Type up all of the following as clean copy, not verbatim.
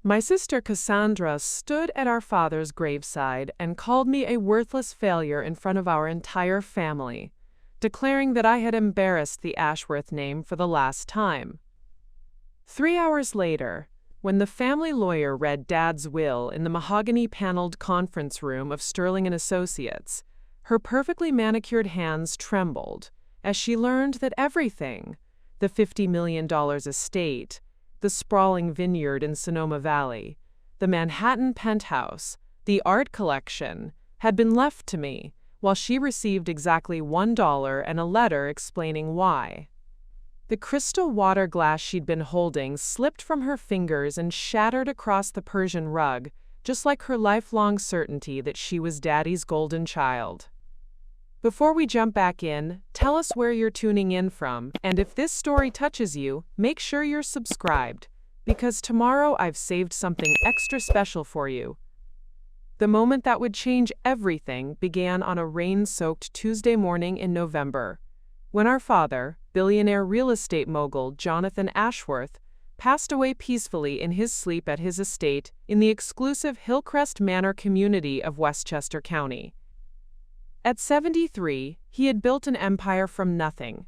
My sister Cassandra stood at our father's graveside and called me a worthless failure in front of our entire family, declaring that I had embarrassed the Ashworth name for the last time. 3 hours later, when the family lawyer read Dad's will in the mahogany-paneled conference room of Sterling and Associates, her perfectly manicured hands trembled as she learned that everything, the $50 million estate, the sprawling vineyard in Sonoma Valley, the Manhattan penthouse, the art collection, had been left to me, while she received exactly $1 and a letter explaining why. The crystal water glass she'd been holding slipped from her fingers and shattered across the Persian rug, just like her lifelong certainty that she was Daddy's golden child. Before we jump back in, tell us where you're tuning in from, and if this story touches you, make sure you're subscribed, because tomorrow I've saved something extra special for you. The moment that would change everything began on a rain-soaked Tuesday morning in November, when our father, billionaire real estate mogul Jonathan Ashworth, passed away peacefully in his sleep at his estate in the exclusive Hillcrest Manor community of Westchester County. At 73, he had built an empire from nothing,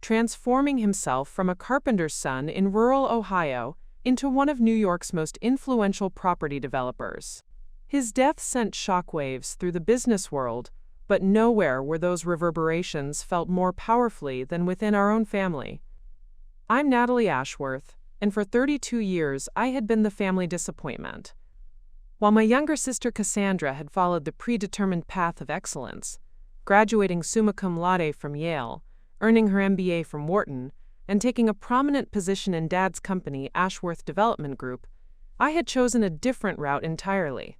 transforming himself from a carpenter's son in rural Ohio into one of New York's most influential property developers. His death sent shockwaves through the business world, but nowhere were those reverberations felt more powerfully than within our own family. I'm Natalie Ashworth, and for 32 years I had been the family disappointment. While my younger sister Cassandra had followed the predetermined path of excellence, graduating summa cum laude from Yale, earning her MBA from Wharton, and taking a prominent position in Dad's company, Ashworth Development Group, I had chosen a different route entirely.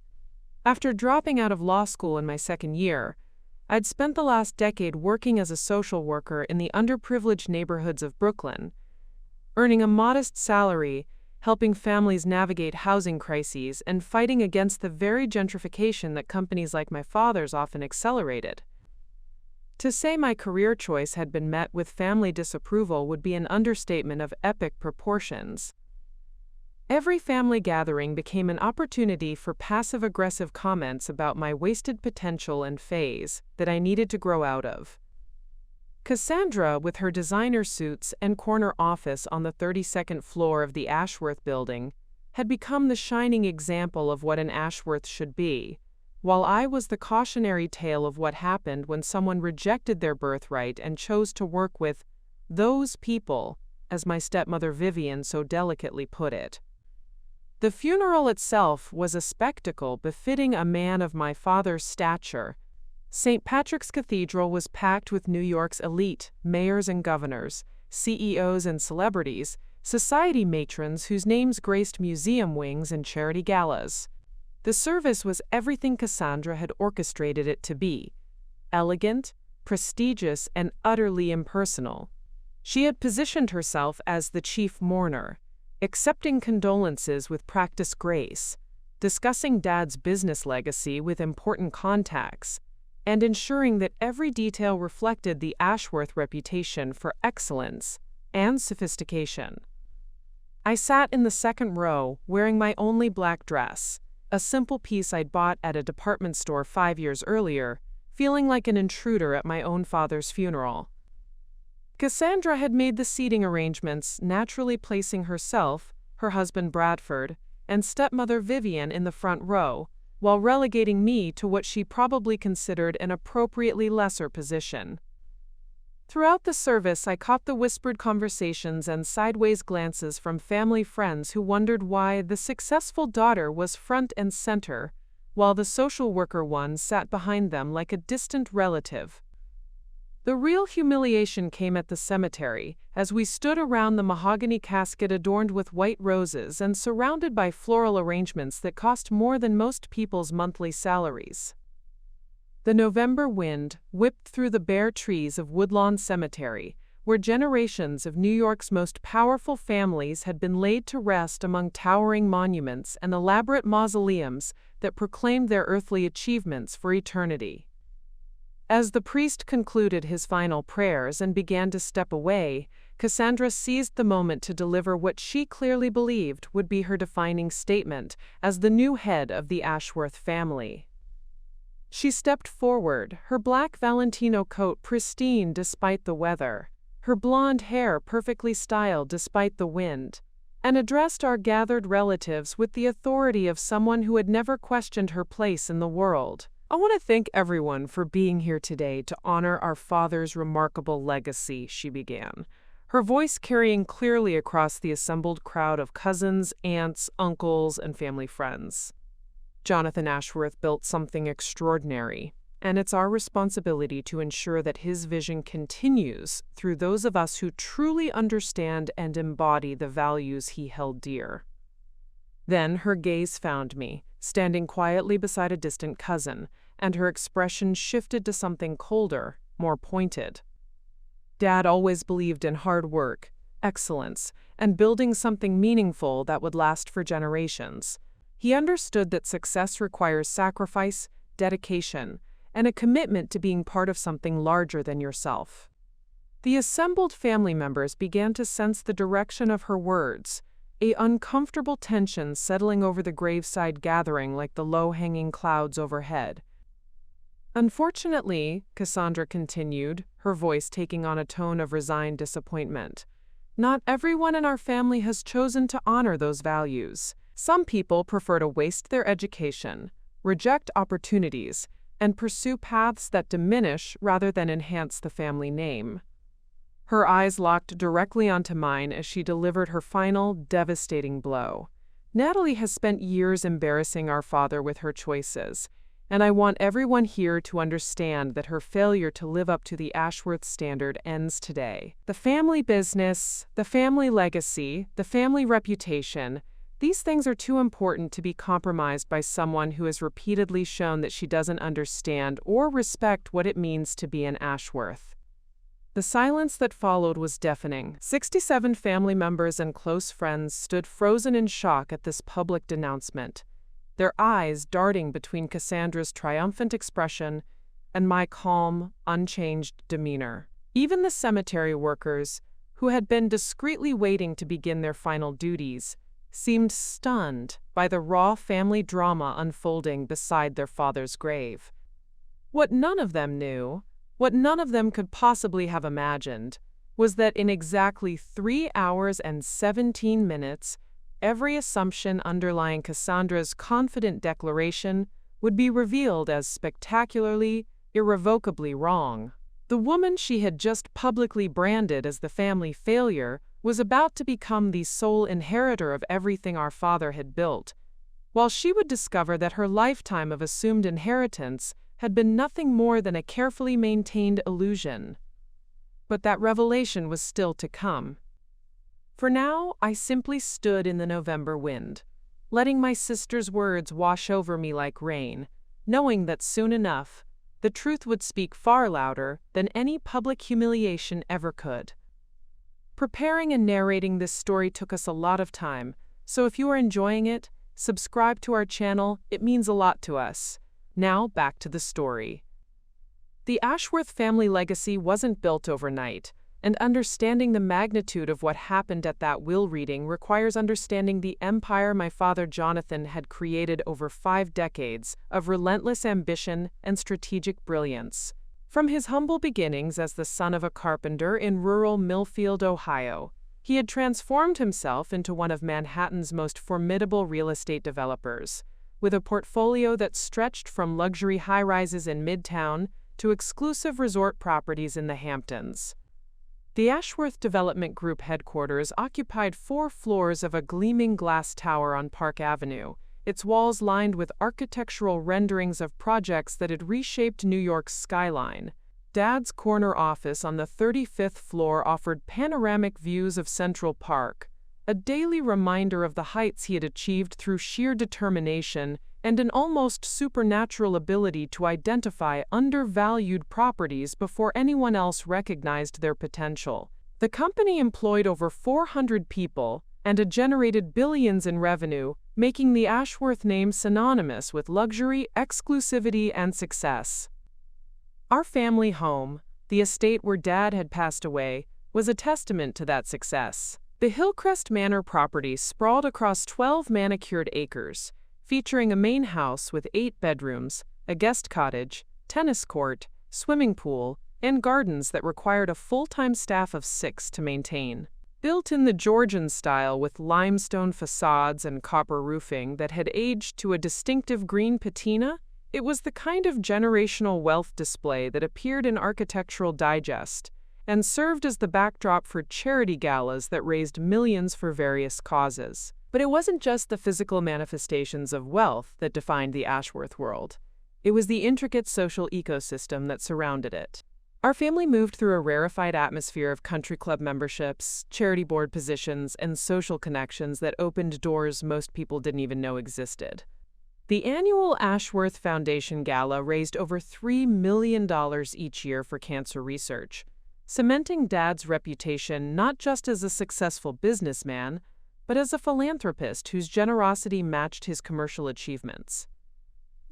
After dropping out of law school in my second year, I'd spent the last decade working as a social worker in the underprivileged neighborhoods of Brooklyn, earning a modest salary, helping families navigate housing crises, and fighting against the very gentrification that companies like my father's often accelerated. To say my career choice had been met with family disapproval would be an understatement of epic proportions. Every family gathering became an opportunity for passive-aggressive comments about my wasted potential and phase that I needed to grow out of. Cassandra, with her designer suits and corner office on the 32nd floor of the Ashworth building, had become the shining example of what an Ashworth should be, while I was the cautionary tale of what happened when someone rejected their birthright and chose to work with those people, as my stepmother Vivian so delicately put it. The funeral itself was a spectacle befitting a man of my father's stature. St. Patrick's Cathedral was packed with New York's elite, mayors and governors, CEOs and celebrities, society matrons whose names graced museum wings and charity galas. The service was everything Cassandra had orchestrated it to be: elegant, prestigious, and utterly impersonal. She had positioned herself as the chief mourner, accepting condolences with practiced grace, discussing Dad's business legacy with important contacts, and ensuring that every detail reflected the Ashworth reputation for excellence and sophistication. I sat in the second row, wearing my only black dress, a simple piece I'd bought at a department store 5 years earlier, feeling like an intruder at my own father's funeral. Cassandra had made the seating arrangements, naturally placing herself, her husband Bradford, and stepmother Vivian in the front row, while relegating me to what she probably considered an appropriately lesser position. Throughout the service, I caught the whispered conversations and sideways glances from family friends who wondered why the successful daughter was front and center, while the social worker one sat behind them like a distant relative. The real humiliation came at the cemetery, as we stood around the mahogany casket adorned with white roses and surrounded by floral arrangements that cost more than most people's monthly salaries. The November wind whipped through the bare trees of Woodlawn Cemetery, where generations of New York's most powerful families had been laid to rest among towering monuments and elaborate mausoleums that proclaimed their earthly achievements for eternity. As the priest concluded his final prayers and began to step away, Cassandra seized the moment to deliver what she clearly believed would be her defining statement as the new head of the Ashworth family. She stepped forward, her black Valentino coat pristine despite the weather, her blonde hair perfectly styled despite the wind, and addressed our gathered relatives with the authority of someone who had never questioned her place in the world. "I want to thank everyone for being here today to honor our father's remarkable legacy," she began, her voice carrying clearly across the assembled crowd of cousins, aunts, uncles, and family friends. "Jonathan Ashworth built something extraordinary, and it's our responsibility to ensure that his vision continues through those of us who truly understand and embody the values he held dear." Then her gaze found me, standing quietly beside a distant cousin, and her expression shifted to something colder, more pointed. "Dad always believed in hard work, excellence, and building something meaningful that would last for generations. He understood that success requires sacrifice, dedication, and a commitment to being part of something larger than yourself." The assembled family members began to sense the direction of her words, an uncomfortable tension settling over the graveside gathering like the low-hanging clouds overhead. "Unfortunately," Cassandra continued, her voice taking on a tone of resigned disappointment, "not everyone in our family has chosen to honor those values. Some people prefer to waste their education, reject opportunities, and pursue paths that diminish rather than enhance the family name." Her eyes locked directly onto mine as she delivered her final, devastating blow. "Natalie has spent years embarrassing our father with her choices, and I want everyone here to understand that her failure to live up to the Ashworth standard ends today. The family business, the family legacy, the family reputation, these things are too important to be compromised by someone who has repeatedly shown that she doesn't understand or respect what it means to be an Ashworth." The silence that followed was deafening. 67 family members and close friends stood frozen in shock at this public denouncement, their eyes darting between Cassandra's triumphant expression and my calm, unchanged demeanor. Even the cemetery workers, who had been discreetly waiting to begin their final duties, seemed stunned by the raw family drama unfolding beside their father's grave. What none of them knew, what none of them could possibly have imagined, was that in exactly 3 hours and 17 minutes, every assumption underlying Cassandra's confident declaration would be revealed as spectacularly, irrevocably wrong. The woman she had just publicly branded as the family failure was about to become the sole inheritor of everything our father had built, while she would discover that her lifetime of assumed inheritance had been nothing more than a carefully maintained illusion. But that revelation was still to come. For now, I simply stood in the November wind, letting my sister's words wash over me like rain, knowing that soon enough, the truth would speak far louder than any public humiliation ever could. Preparing and narrating this story took us a lot of time, so if you are enjoying it, subscribe to our channel, it means a lot to us. Now back to the story. The Ashworth family legacy wasn't built overnight, and understanding the magnitude of what happened at that will reading requires understanding the empire my father Jonathan had created over 5 decades of relentless ambition and strategic brilliance. From his humble beginnings as the son of a carpenter in rural Millfield, Ohio, he had transformed himself into one of Manhattan's most formidable real estate developers, with a portfolio that stretched from luxury high-rises in Midtown to exclusive resort properties in the Hamptons. The Ashworth Development Group headquarters occupied 4 floors of a gleaming glass tower on Park Avenue, its walls lined with architectural renderings of projects that had reshaped New York's skyline. Dad's corner office on the 35th floor offered panoramic views of Central Park, a daily reminder of the heights he had achieved through sheer determination and an almost supernatural ability to identify undervalued properties before anyone else recognized their potential. The company employed over 400 people and had generated billions in revenue, making the Ashworth name synonymous with luxury, exclusivity, and success. Our family home, the estate where Dad had passed away, was a testament to that success. The Hillcrest Manor property sprawled across 12 manicured acres, featuring a main house with 8 bedrooms, a guest cottage, tennis court, swimming pool, and gardens that required a full-time staff of 6 to maintain. Built in the Georgian style with limestone facades and copper roofing that had aged to a distinctive green patina, it was the kind of generational wealth display that appeared in Architectural Digest and served as the backdrop for charity galas that raised millions for various causes. But it wasn't just the physical manifestations of wealth that defined the Ashworth world. It was the intricate social ecosystem that surrounded it. Our family moved through a rarefied atmosphere of country club memberships, charity board positions, and social connections that opened doors most people didn't even know existed. The annual Ashworth Foundation Gala raised over $3 million each year for cancer research, cementing Dad's reputation not just as a successful businessman, but as a philanthropist whose generosity matched his commercial achievements.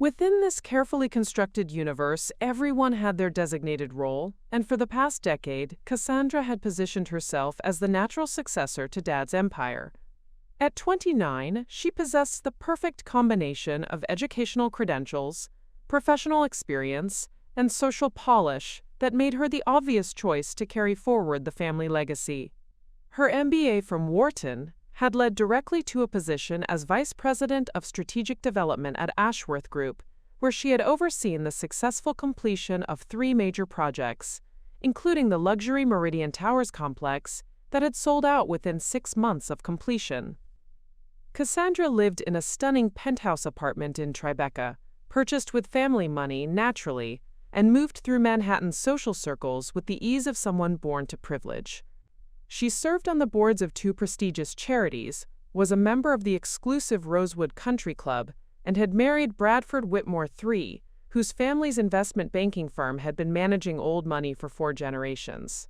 Within this carefully constructed universe, everyone had their designated role, and for the past decade, Cassandra had positioned herself as the natural successor to Dad's empire. At 29, she possessed the perfect combination of educational credentials, professional experience, and social polish that made her the obvious choice to carry forward the family legacy. Her MBA from Wharton had led directly to a position as Vice President of Strategic Development at Ashworth Group, where she had overseen the successful completion of 3 major projects, including the luxury Meridian Towers complex that had sold out within 6 months of completion. Cassandra lived in a stunning penthouse apartment in Tribeca, purchased with family money naturally, and moved through Manhattan's social circles with the ease of someone born to privilege. She served on the boards of 2 prestigious charities, was a member of the exclusive Rosewood Country Club, and had married Bradford Whitmore III, whose family's investment banking firm had been managing old money for 4 generations.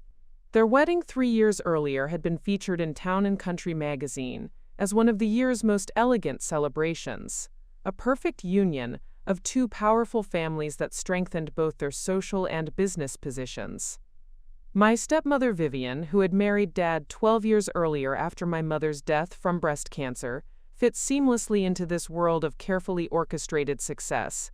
Their wedding 3 years earlier had been featured in Town & Country magazine as one of the year's most elegant celebrations, a perfect union of 2 powerful families that strengthened both their social and business positions. My stepmother Vivian, who had married Dad 12 years earlier after my mother's death from breast cancer, fit seamlessly into this world of carefully orchestrated success.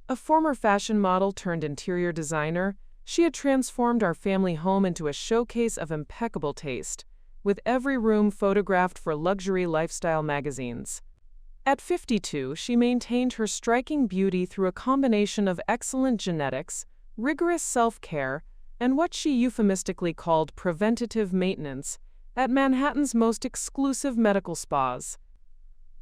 A former fashion model turned interior designer, she had transformed our family home into a showcase of impeccable taste, with every room photographed for luxury lifestyle magazines. At 52, she maintained her striking beauty through a combination of excellent genetics, rigorous self-care, and what she euphemistically called preventative maintenance at Manhattan's most exclusive medical spas.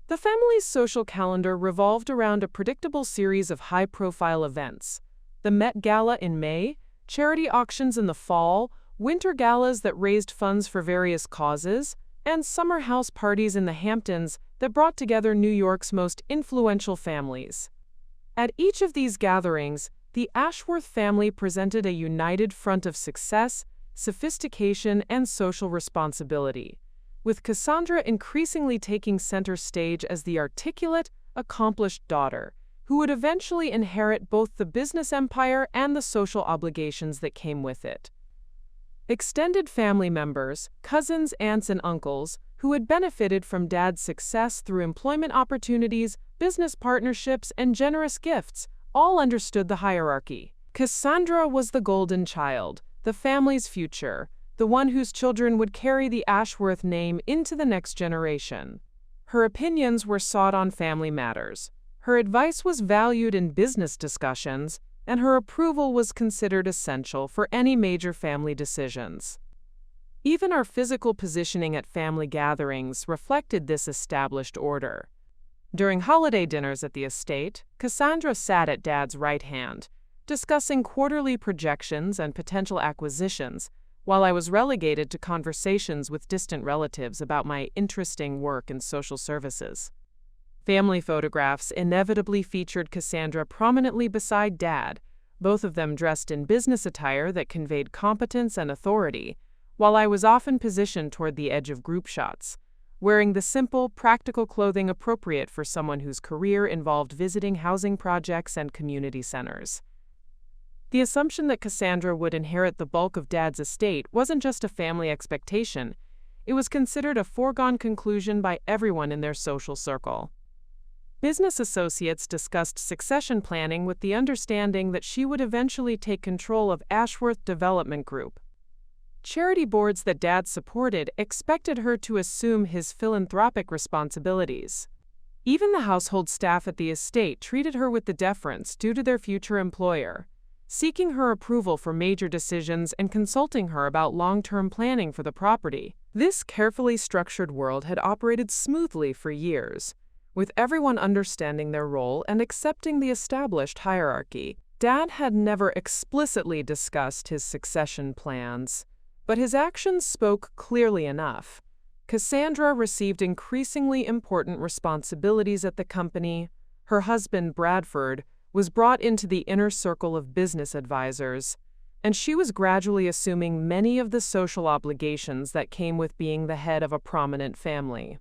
The family's social calendar revolved around a predictable series of high-profile events: the Met Gala in May, charity auctions in the fall, winter galas that raised funds for various causes, and summer house parties in the Hamptons that brought together New York's most influential families. At each of these gatherings, the Ashworth family presented a united front of success, sophistication, and social responsibility, with Cassandra increasingly taking center stage as the articulate, accomplished daughter, who would eventually inherit both the business empire and the social obligations that came with it. Extended family members, cousins, aunts, and uncles, who had benefited from Dad's success through employment opportunities, business partnerships, and generous gifts, all understood the hierarchy. Cassandra was the golden child, the family's future, the one whose children would carry the Ashworth name into the next generation. Her opinions were sought on family matters. Her advice was valued in business discussions, and her approval was considered essential for any major family decisions. Even our physical positioning at family gatherings reflected this established order. During holiday dinners at the estate, Cassandra sat at Dad's right hand, discussing quarterly projections and potential acquisitions, while I was relegated to conversations with distant relatives about my interesting work in social services. Family photographs inevitably featured Cassandra prominently beside Dad, both of them dressed in business attire that conveyed competence and authority, while I was often positioned toward the edge of group shots, wearing the simple, practical clothing appropriate for someone whose career involved visiting housing projects and community centers. The assumption that Cassandra would inherit the bulk of Dad's estate wasn't just a family expectation. It was considered a foregone conclusion by everyone in their social circle. Business associates discussed succession planning with the understanding that she would eventually take control of Ashworth Development Group. Charity boards that Dad supported expected her to assume his philanthropic responsibilities. Even the household staff at the estate treated her with the deference due to their future employer, seeking her approval for major decisions and consulting her about long-term planning for the property. This carefully structured world had operated smoothly for years, with everyone understanding their role and accepting the established hierarchy. Dad had never explicitly discussed his succession plans, but his actions spoke clearly enough. Cassandra received increasingly important responsibilities at the company. Her husband, Bradford, was brought into the inner circle of business advisors, and she was gradually assuming many of the social obligations that came with being the head of a prominent family.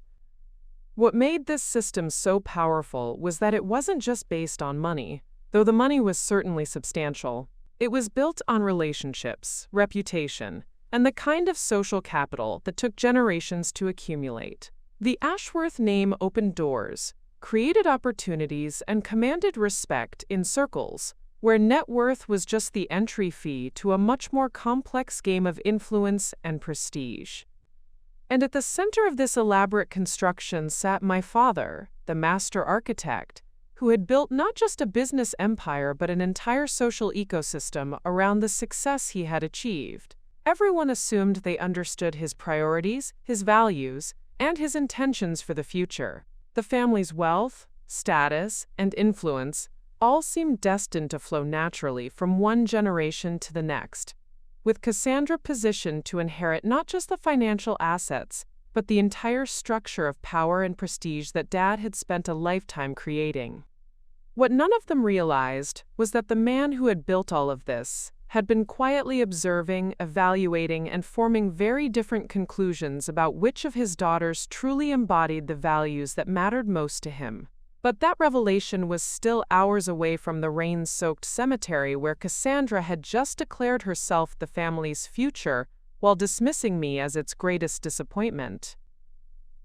What made this system so powerful was that it wasn't just based on money, though the money was certainly substantial. It was built on relationships, reputation, and the kind of social capital that took generations to accumulate. The Ashworth name opened doors, created opportunities, and commanded respect in circles where net worth was just the entry fee to a much more complex game of influence and prestige. And at the center of this elaborate construction sat my father, the master architect, who had built not just a business empire but an entire social ecosystem around the success he had achieved. Everyone assumed they understood his priorities, his values, and his intentions for the future. The family's wealth, status, and influence all seemed destined to flow naturally from one generation to the next, with Cassandra positioned to inherit not just the financial assets, but the entire structure of power and prestige that Dad had spent a lifetime creating. What none of them realized was that the man who had built all of this had been quietly observing, evaluating, and forming very different conclusions about which of his daughters truly embodied the values that mattered most to him. But that revelation was still hours away from the rain-soaked cemetery where Cassandra had just declared herself the family's future while dismissing me as its greatest disappointment.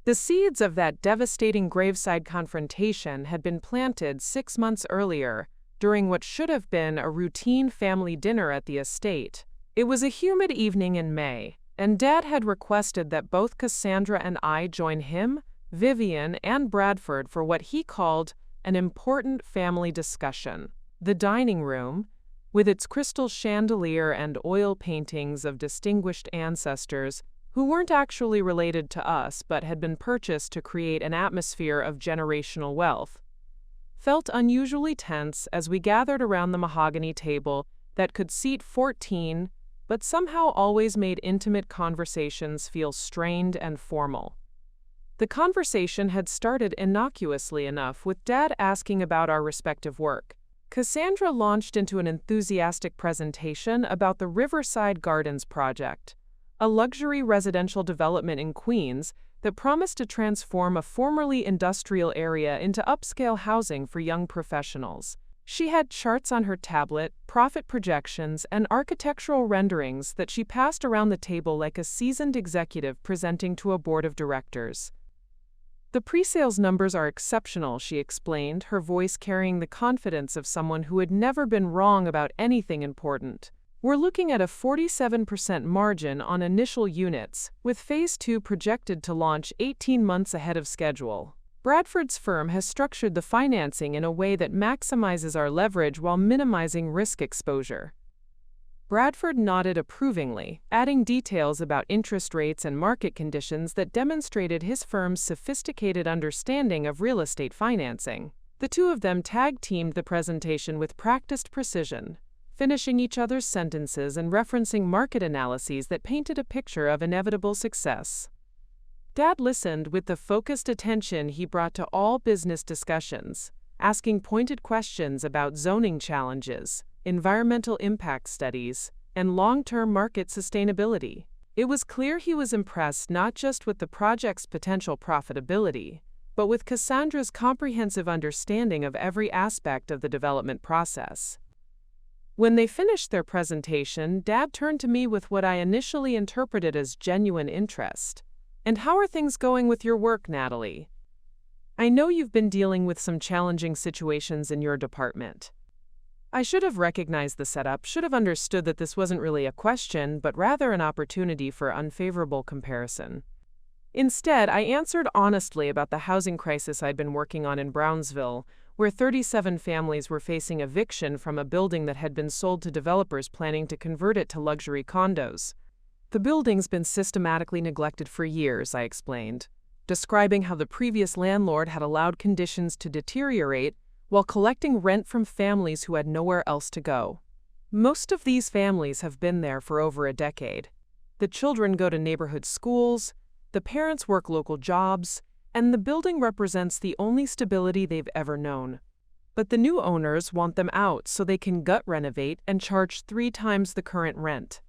The seeds of that devastating graveside confrontation had been planted 6 months earlier, during what should have been a routine family dinner at the estate. It was a humid evening in May, and Dad had requested that both Cassandra and I join him, Vivian, and Bradford for what he called an important family discussion. The dining room, with its crystal chandelier and oil paintings of distinguished ancestors who weren't actually related to us but had been purchased to create an atmosphere of generational wealth, felt unusually tense as we gathered around the mahogany table that could seat 14, but somehow always made intimate conversations feel strained and formal. The conversation had started innocuously enough, with Dad asking about our respective work. Cassandra launched into an enthusiastic presentation about the Riverside Gardens project, a luxury residential development in Queens that promised to transform a formerly industrial area into upscale housing for young professionals. She had charts on her tablet, profit projections, and architectural renderings that she passed around the table like a seasoned executive presenting to a board of directors. The pre-sales numbers are exceptional, she explained, her voice carrying the confidence of someone who had never been wrong about anything important. We're looking at a 47% margin on initial units, with Phase 2 projected to launch 18 months ahead of schedule. Bradford's firm has structured the financing in a way that maximizes our leverage while minimizing risk exposure. Bradford nodded approvingly, adding details about interest rates and market conditions that demonstrated his firm's sophisticated understanding of real estate financing. The two of them tag-teamed the presentation with practiced precision, finishing each other's sentences and referencing market analyses that painted a picture of inevitable success. Dad listened with the focused attention he brought to all business discussions, asking pointed questions about zoning challenges, environmental impact studies, and long-term market sustainability. It was clear he was impressed not just with the project's potential profitability, but with Cassandra's comprehensive understanding of every aspect of the development process. When they finished their presentation, Dad turned to me with what I initially interpreted as genuine interest. "And how are things going with your work, Natalie? I know you've been dealing with some challenging situations in your department." I should have recognized the setup, should have understood that this wasn't really a question, but rather an opportunity for unfavorable comparison. Instead, I answered honestly about the housing crisis I'd been working on in Brownsville, where 37 families were facing eviction from a building that had been sold to developers planning to convert it to luxury condos. "The building's been systematically neglected for years," I explained, describing how the previous landlord had allowed conditions to deteriorate while collecting rent from families who had nowhere else to go. Most of these families have been there for over a decade. The children go to neighborhood schools, the parents work local jobs, and the building represents the only stability they've ever known. But the new owners want them out so they can gut renovate and charge 3 times the current rent.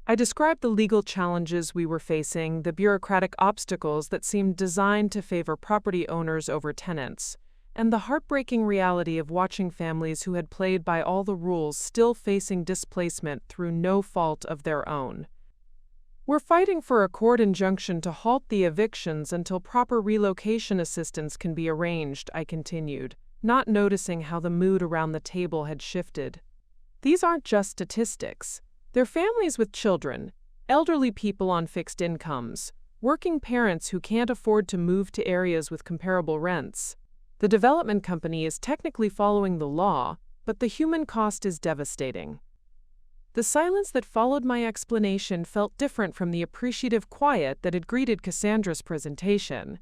I described the legal challenges we were facing, the bureaucratic obstacles that seemed designed to favor property owners over tenants, and the heartbreaking reality of watching families who had played by all the rules still facing displacement through no fault of their own. "We're fighting for a court injunction to halt the evictions until proper relocation assistance can be arranged," I continued, not noticing how the mood around the table had shifted. "These aren't just statistics. They're families with children, elderly people on fixed incomes, working parents who can't afford to move to areas with comparable rents. The development company is technically following the law, but the human cost is devastating." The silence that followed my explanation felt different from the appreciative quiet that had greeted Cassandra's presentation.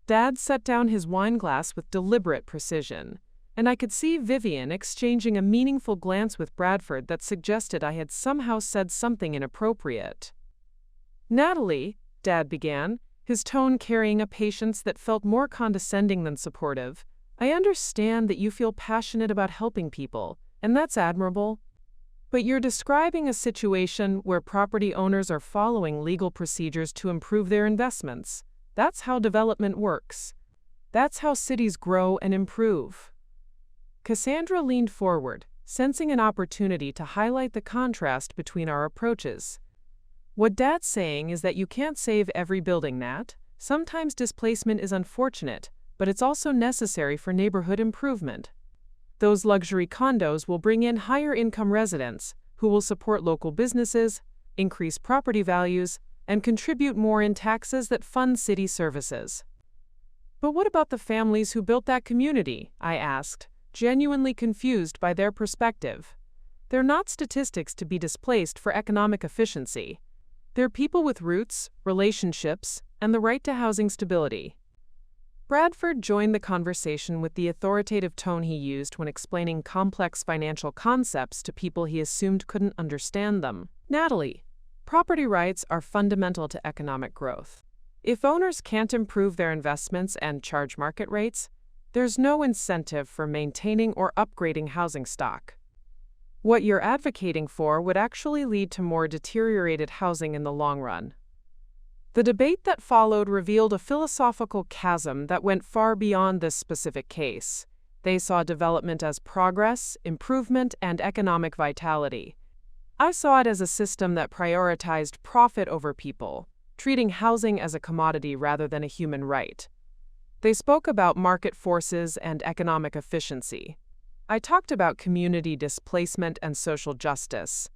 Dad set down his wine glass with deliberate precision, and I could see Vivian exchanging a meaningful glance with Bradford that suggested I had somehow said something inappropriate. "Natalie," Dad began, his tone carrying a patience that felt more condescending than supportive, "I understand that you feel passionate about helping people, and that's admirable. But you're describing a situation where property owners are following legal procedures to improve their investments. That's how development works. That's how cities grow and improve." Cassandra leaned forward, sensing an opportunity to highlight the contrast between our approaches. "What Dad's saying is that you can't save every building, Nat. Sometimes displacement is unfortunate, but it's also necessary for neighborhood improvement. Those luxury condos will bring in higher-income residents who will support local businesses, increase property values, and contribute more in taxes that fund city services." "But what about the families who built that community?" I asked, genuinely confused by their perspective. "They're not statistics to be displaced for economic efficiency. They're people with roots, relationships, and the right to housing stability." Bradford joined the conversation with the authoritative tone he used when explaining complex financial concepts to people he assumed couldn't understand them. "Natalie, property rights are fundamental to economic growth. If owners can't improve their investments and charge market rates, there's no incentive for maintaining or upgrading housing stock. What you're advocating for would actually lead to more deteriorated housing in the long run." The debate that followed revealed a philosophical chasm that went far beyond this specific case. They saw development as progress, improvement, and economic vitality. I saw it as a system that prioritized profit over people, treating housing as a commodity rather than a human right. They spoke about market forces and economic efficiency. I talked about community displacement and social justice.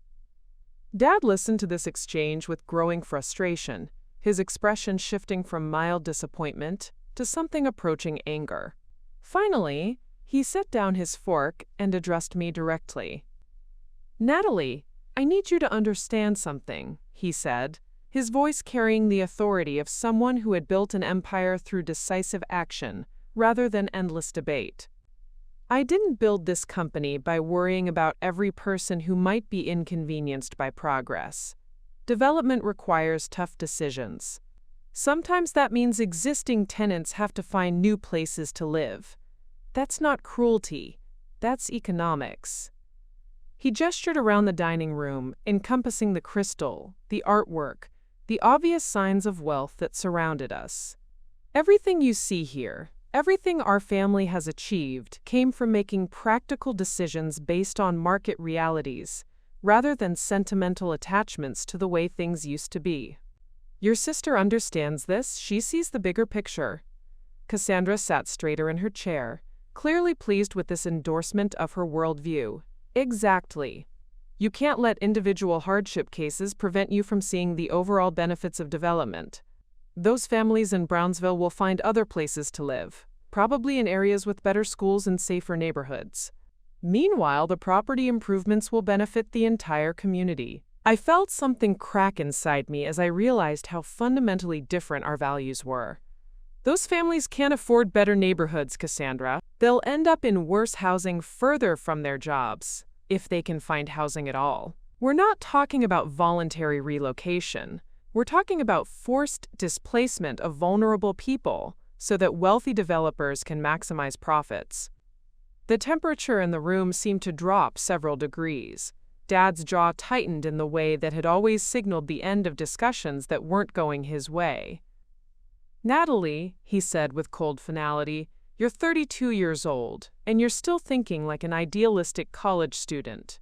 Dad listened to this exchange with growing frustration, his expression shifting from mild disappointment to something approaching anger. Finally, he set down his fork and addressed me directly. "Natalie, I need you to understand something," he said, his voice carrying the authority of someone who had built an empire through decisive action rather than endless debate. "I didn't build this company by worrying about every person who might be inconvenienced by progress. Development requires tough decisions. Sometimes that means existing tenants have to find new places to live. That's not cruelty, that's economics." He gestured around the dining room, encompassing the crystal, the artwork, the obvious signs of wealth that surrounded us. "Everything you see here, Everything our family has achieved came from making practical decisions based on market realities, rather than sentimental attachments to the way things used to be. Your sister understands this. She sees the bigger picture. Cassandra sat straighter in her chair, clearly pleased with this endorsement of her worldview. Exactly. You can't let individual hardship cases prevent you from seeing the overall benefits of development. Those families in Brownsville will find other places to live, probably in areas with better schools and safer neighborhoods. Meanwhile, the property improvements will benefit the entire community. I felt something crack inside me as I realized how fundamentally different our values were. Those families can't afford better neighborhoods, Cassandra. They'll end up in worse housing further from their jobs, if they can find housing at all. We're not talking about voluntary relocation. We're talking about forced displacement of vulnerable people so that wealthy developers can maximize profits. The temperature in the room seemed to drop several degrees. Dad's jaw tightened in the way that had always signaled the end of discussions that weren't going his way. "Natalie," he said with cold finality, "you're 32 years old, and you're still thinking like an idealistic college student.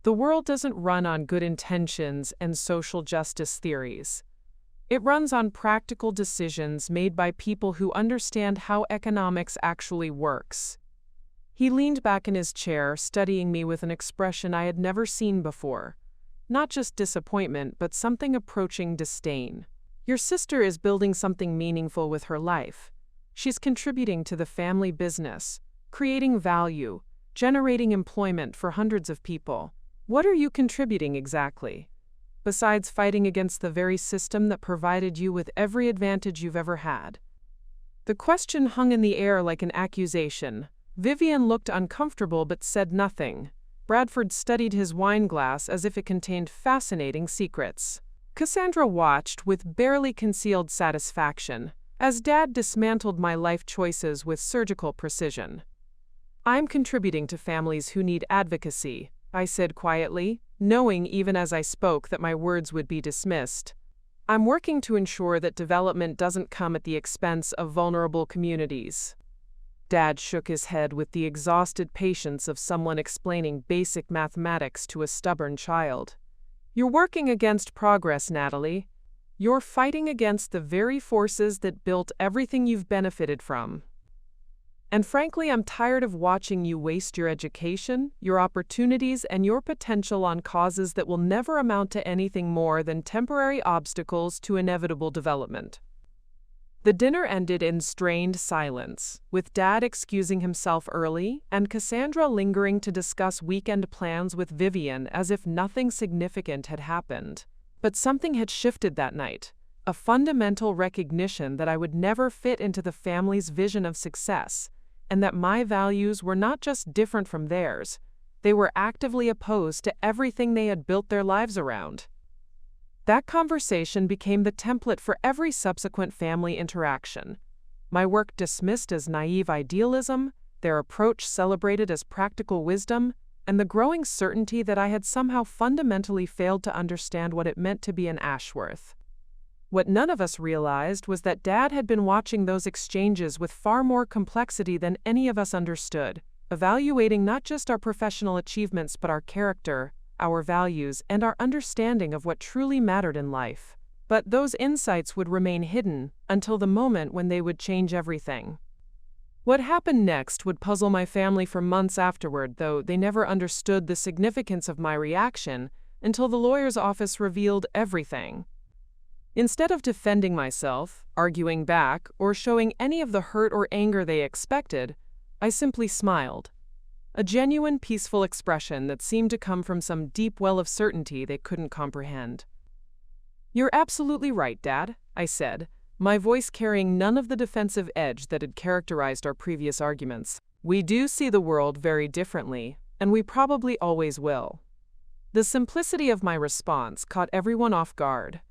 The world doesn't run on good intentions and social justice theories. It runs on practical decisions made by people who understand how economics actually works." He leaned back in his chair, studying me with an expression I had never seen before. Not just disappointment, but something approaching disdain. "Your sister is building something meaningful with her life. She's contributing to the family business, creating value, generating employment for hundreds of people. What are you contributing exactly? Besides fighting against the very system that provided you with every advantage you've ever had?" The question hung in the air like an accusation. Vivian looked uncomfortable but said nothing. Bradford studied his wine glass as if it contained fascinating secrets. Cassandra watched with barely concealed satisfaction as Dad dismantled my life choices with surgical precision. "I'm contributing to families who need advocacy," I said quietly, knowing even as I spoke that my words would be dismissed. "I'm working to ensure that development doesn't come at the expense of vulnerable communities." Dad shook his head with the exhausted patience of someone explaining basic mathematics to a stubborn child. "You're working against progress, Natalie. You're fighting against the very forces that built everything you've benefited from. And frankly, I'm tired of watching you waste your education, your opportunities, and your potential on causes that will never amount to anything more than temporary obstacles to inevitable development." The dinner ended in strained silence, with Dad excusing himself early and Cassandra lingering to discuss weekend plans with Vivian as if nothing significant had happened. But something had shifted that night, a fundamental recognition that I would never fit into the family's vision of success, and that my values were not just different from theirs, they were actively opposed to everything they had built their lives around. That conversation became the template for every subsequent family interaction. My work dismissed as naive idealism, their approach celebrated as practical wisdom, and the growing certainty that I had somehow fundamentally failed to understand what it meant to be an Ashworth. What none of us realized was that Dad had been watching those exchanges with far more complexity than any of us understood, evaluating not just our professional achievements but our character, our values, and our understanding of what truly mattered in life. But those insights would remain hidden until the moment when they would change everything. What happened next would puzzle my family for months afterward, though they never understood the significance of my reaction until the lawyer's office revealed everything. Instead of defending myself, arguing back, or showing any of the hurt or anger they expected, I simply smiled. A genuine, peaceful expression that seemed to come from some deep well of certainty they couldn't comprehend. "You're absolutely right, Dad," I said, my voice carrying none of the defensive edge that had characterized our previous arguments. "We do see the world very differently, and we probably always will." The simplicity of my response caught everyone off guard.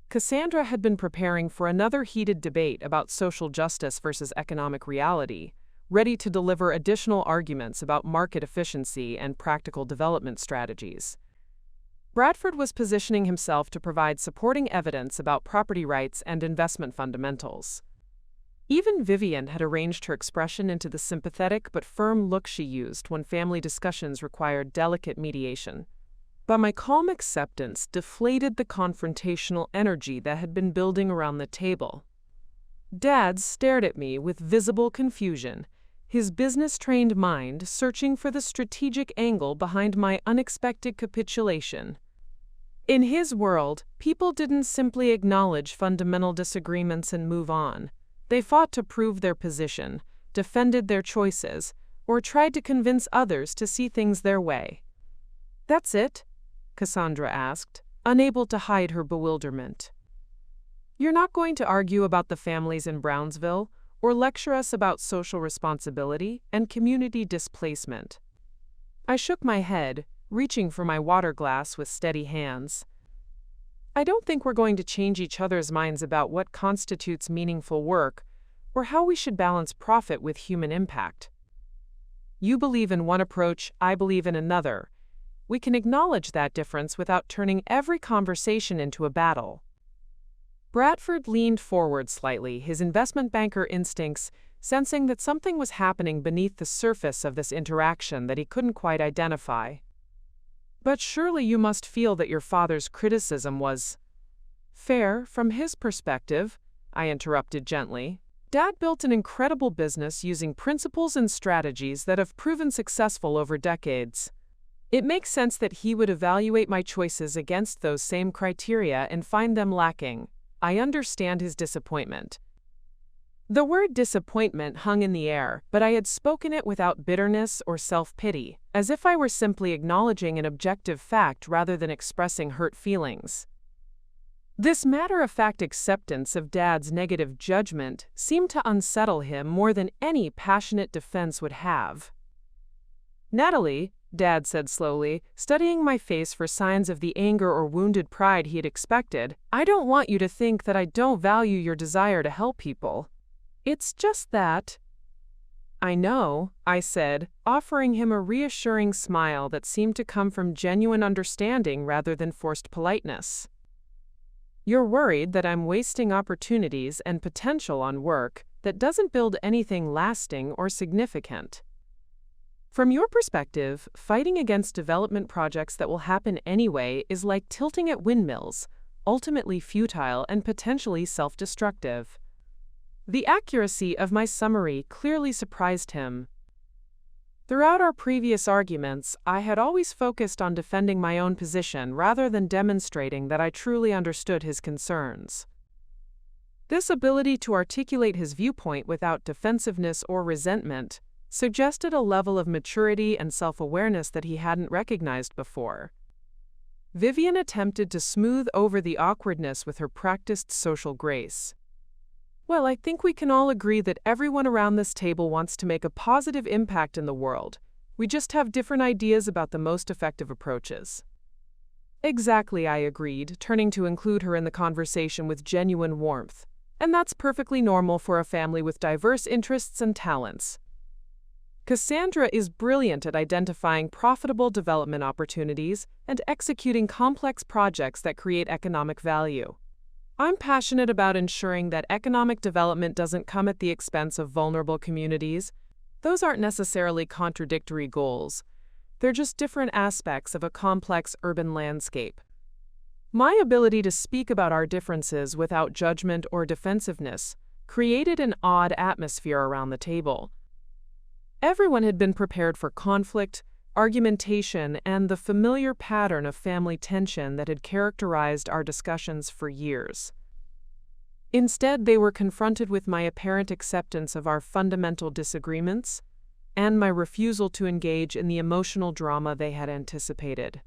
Cassandra had been preparing for another heated debate about social justice versus economic reality, ready to deliver additional arguments about market efficiency and practical development strategies. Bradford was positioning himself to provide supporting evidence about property rights and investment fundamentals. Even Vivian had arranged her expression into the sympathetic but firm look she used when family discussions required delicate mediation. But my calm acceptance deflated the confrontational energy that had been building around the table. Dad stared at me with visible confusion, his business-trained mind searching for the strategic angle behind my unexpected capitulation. In his world, people didn't simply acknowledge fundamental disagreements and move on. They fought to prove their position, defended their choices, or tried to convince others to see things their way. "That's it?" Cassandra asked, unable to hide her bewilderment. "You're not going to argue about the families in Brownsville, or lecture us about social responsibility and community displacement?" I shook my head, reaching for my water glass with steady hands. "I don't think we're going to change each other's minds about what constitutes meaningful work, or how we should balance profit with human impact. You believe in one approach, I believe in another. We can acknowledge that difference without turning every conversation into a battle." Bradford leaned forward slightly, his investment banker instincts sensing that something was happening beneath the surface of this interaction that he couldn't quite identify. "But surely you must feel that your father's criticism was fair from his perspective," I interrupted gently. "Dad built an incredible business using principles and strategies that have proven successful over decades. It makes sense that he would evaluate my choices against those same criteria and find them lacking. I understand his disappointment." The word disappointment hung in the air, but I had spoken it without bitterness or self-pity, as if I were simply acknowledging an objective fact rather than expressing hurt feelings. This matter-of-fact acceptance of Dad's negative judgment seemed to unsettle him more than any passionate defense would have. "Natalie," Dad said slowly, studying my face for signs of the anger or wounded pride he had expected, "I don't want you to think that I don't value your desire to help people. It's just that—" "I know," I said, offering him a reassuring smile that seemed to come from genuine understanding rather than forced politeness. "You're worried that I'm wasting opportunities and potential on work that doesn't build anything lasting or significant. From your perspective, fighting against development projects that will happen anyway is like tilting at windmills, ultimately futile and potentially self-destructive." The accuracy of my summary clearly surprised him. Throughout our previous arguments, I had always focused on defending my own position rather than demonstrating that I truly understood his concerns. This ability to articulate his viewpoint without defensiveness or resentment suggested a level of maturity and self-awareness that he hadn't recognized before. Vivian attempted to smooth over the awkwardness with her practiced social grace. "Well, I think we can all agree that everyone around this table wants to make a positive impact in the world. We just have different ideas about the most effective approaches." "Exactly," I agreed, turning to include her in the conversation with genuine warmth. "And that's perfectly normal for a family with diverse interests and talents. Cassandra is brilliant at identifying profitable development opportunities and executing complex projects that create economic value. I'm passionate about ensuring that economic development doesn't come at the expense of vulnerable communities. Those aren't necessarily contradictory goals. They're just different aspects of a complex urban landscape." My ability to speak about our differences without judgment or defensiveness created an odd atmosphere around the table. Everyone had been prepared for conflict, argumentation, and the familiar pattern of family tension that had characterized our discussions for years. Instead, they were confronted with my apparent acceptance of our fundamental disagreements and my refusal to engage in the emotional drama they had anticipated.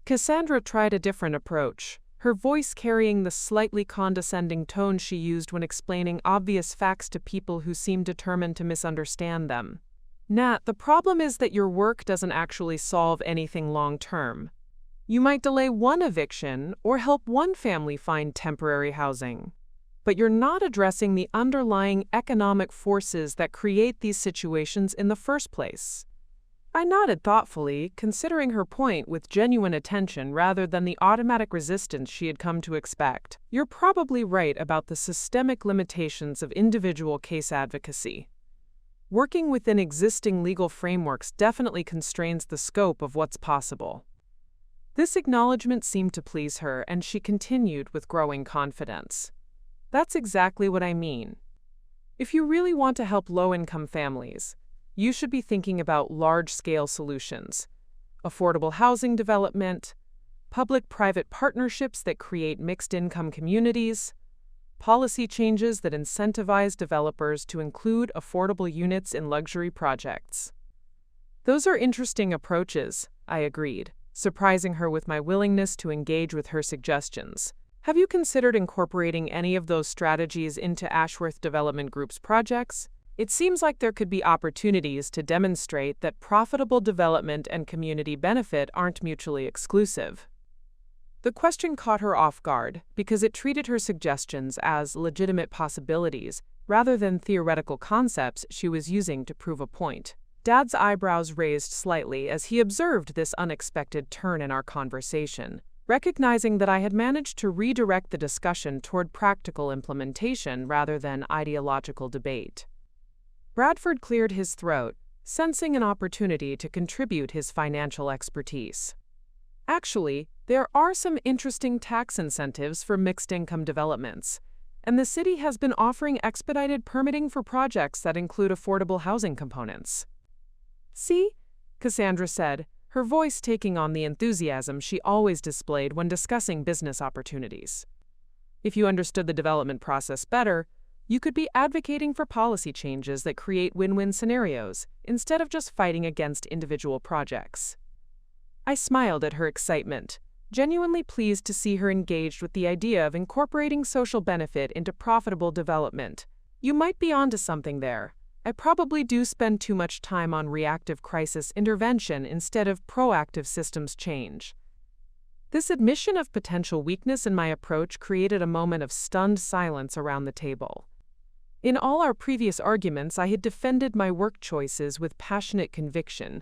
Cassandra tried a different approach, her voice carrying the slightly condescending tone she used when explaining obvious facts to people who seemed determined to misunderstand them. "Nat, the problem is that your work doesn't actually solve anything long-term. You might delay one eviction or help one family find temporary housing, but you're not addressing the underlying economic forces that create these situations in the first place." I nodded thoughtfully, considering her point with genuine attention rather than the automatic resistance she had come to expect. You're probably right about the systemic limitations of individual case advocacy. Working within existing legal frameworks definitely constrains the scope of what's possible. This acknowledgement seemed to please her, and she continued with growing confidence. That's exactly what I mean. If you really want to help low-income families, you should be thinking about large-scale solutions, affordable housing development, public-private partnerships that create mixed-income communities, policy changes that incentivize developers to include affordable units in luxury projects. Those are interesting approaches, I agreed, surprising her with my willingness to engage with her suggestions. Have you considered incorporating any of those strategies into Ashworth Development Group's projects? It seems like there could be opportunities to demonstrate that profitable development and community benefit aren't mutually exclusive. The question caught her off guard because it treated her suggestions as legitimate possibilities rather than theoretical concepts she was using to prove a point. Dad's eyebrows raised slightly as he observed this unexpected turn in our conversation, recognizing that I had managed to redirect the discussion toward practical implementation rather than ideological debate. Bradford cleared his throat, sensing an opportunity to contribute his financial expertise. Actually, there are some interesting tax incentives for mixed-income developments, and the city has been offering expedited permitting for projects that include affordable housing components. See? Cassandra said, her voice taking on the enthusiasm she always displayed when discussing business opportunities. If you understood the development process better, you could be advocating for policy changes that create win-win scenarios instead of just fighting against individual projects. I smiled at her excitement, genuinely pleased to see her engaged with the idea of incorporating social benefit into profitable development. You might be onto something there. I probably do spend too much time on reactive crisis intervention instead of proactive systems change. This admission of potential weakness in my approach created a moment of stunned silence around the table. In all our previous arguments, I had defended my work choices with passionate conviction,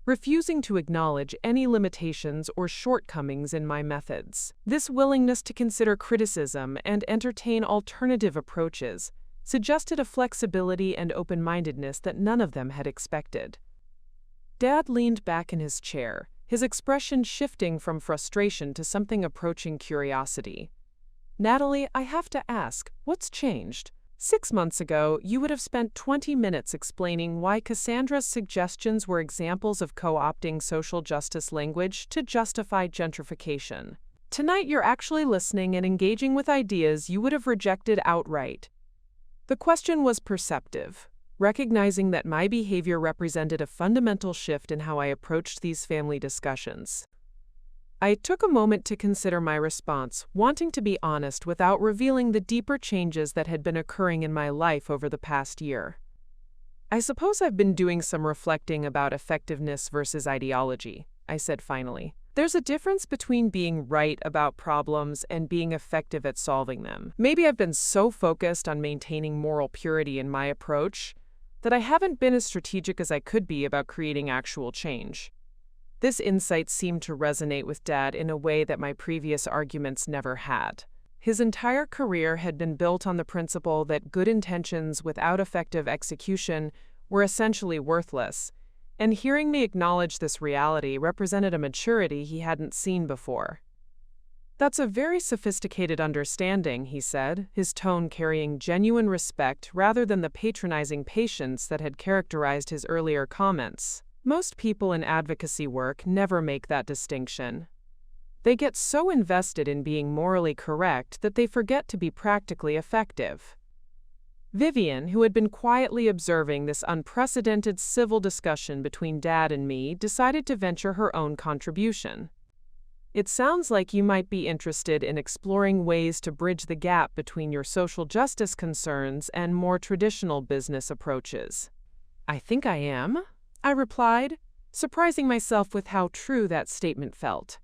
refusing to acknowledge any limitations or shortcomings in my methods. This willingness to consider criticism and entertain alternative approaches suggested a flexibility and open-mindedness that none of them had expected. Dad leaned back in his chair, his expression shifting from frustration to something approaching curiosity. Natalie, I have to ask, what's changed? 6 months ago, you would have spent 20 minutes explaining why Cassandra's suggestions were examples of co-opting social justice language to justify gentrification. Tonight, you're actually listening and engaging with ideas you would have rejected outright. The question was perceptive, recognizing that my behavior represented a fundamental shift in how I approached these family discussions. I took a moment to consider my response, wanting to be honest without revealing the deeper changes that had been occurring in my life over the past year. I suppose I've been doing some reflecting about effectiveness versus ideology, I said finally. There's a difference between being right about problems and being effective at solving them. Maybe I've been so focused on maintaining moral purity in my approach that I haven't been as strategic as I could be about creating actual change. This insight seemed to resonate with Dad in a way that my previous arguments never had. His entire career had been built on the principle that good intentions without effective execution were essentially worthless, and hearing me acknowledge this reality represented a maturity he hadn't seen before. That's a very sophisticated understanding, he said, his tone carrying genuine respect rather than the patronizing patience that had characterized his earlier comments. Most people in advocacy work never make that distinction. They get so invested in being morally correct that they forget to be practically effective. Vivian, who had been quietly observing this unprecedented civil discussion between Dad and me, decided to venture her own contribution. It sounds like you might be interested in exploring ways to bridge the gap between your social justice concerns and more traditional business approaches. I think I am, I replied, surprising myself with how true that statement felt.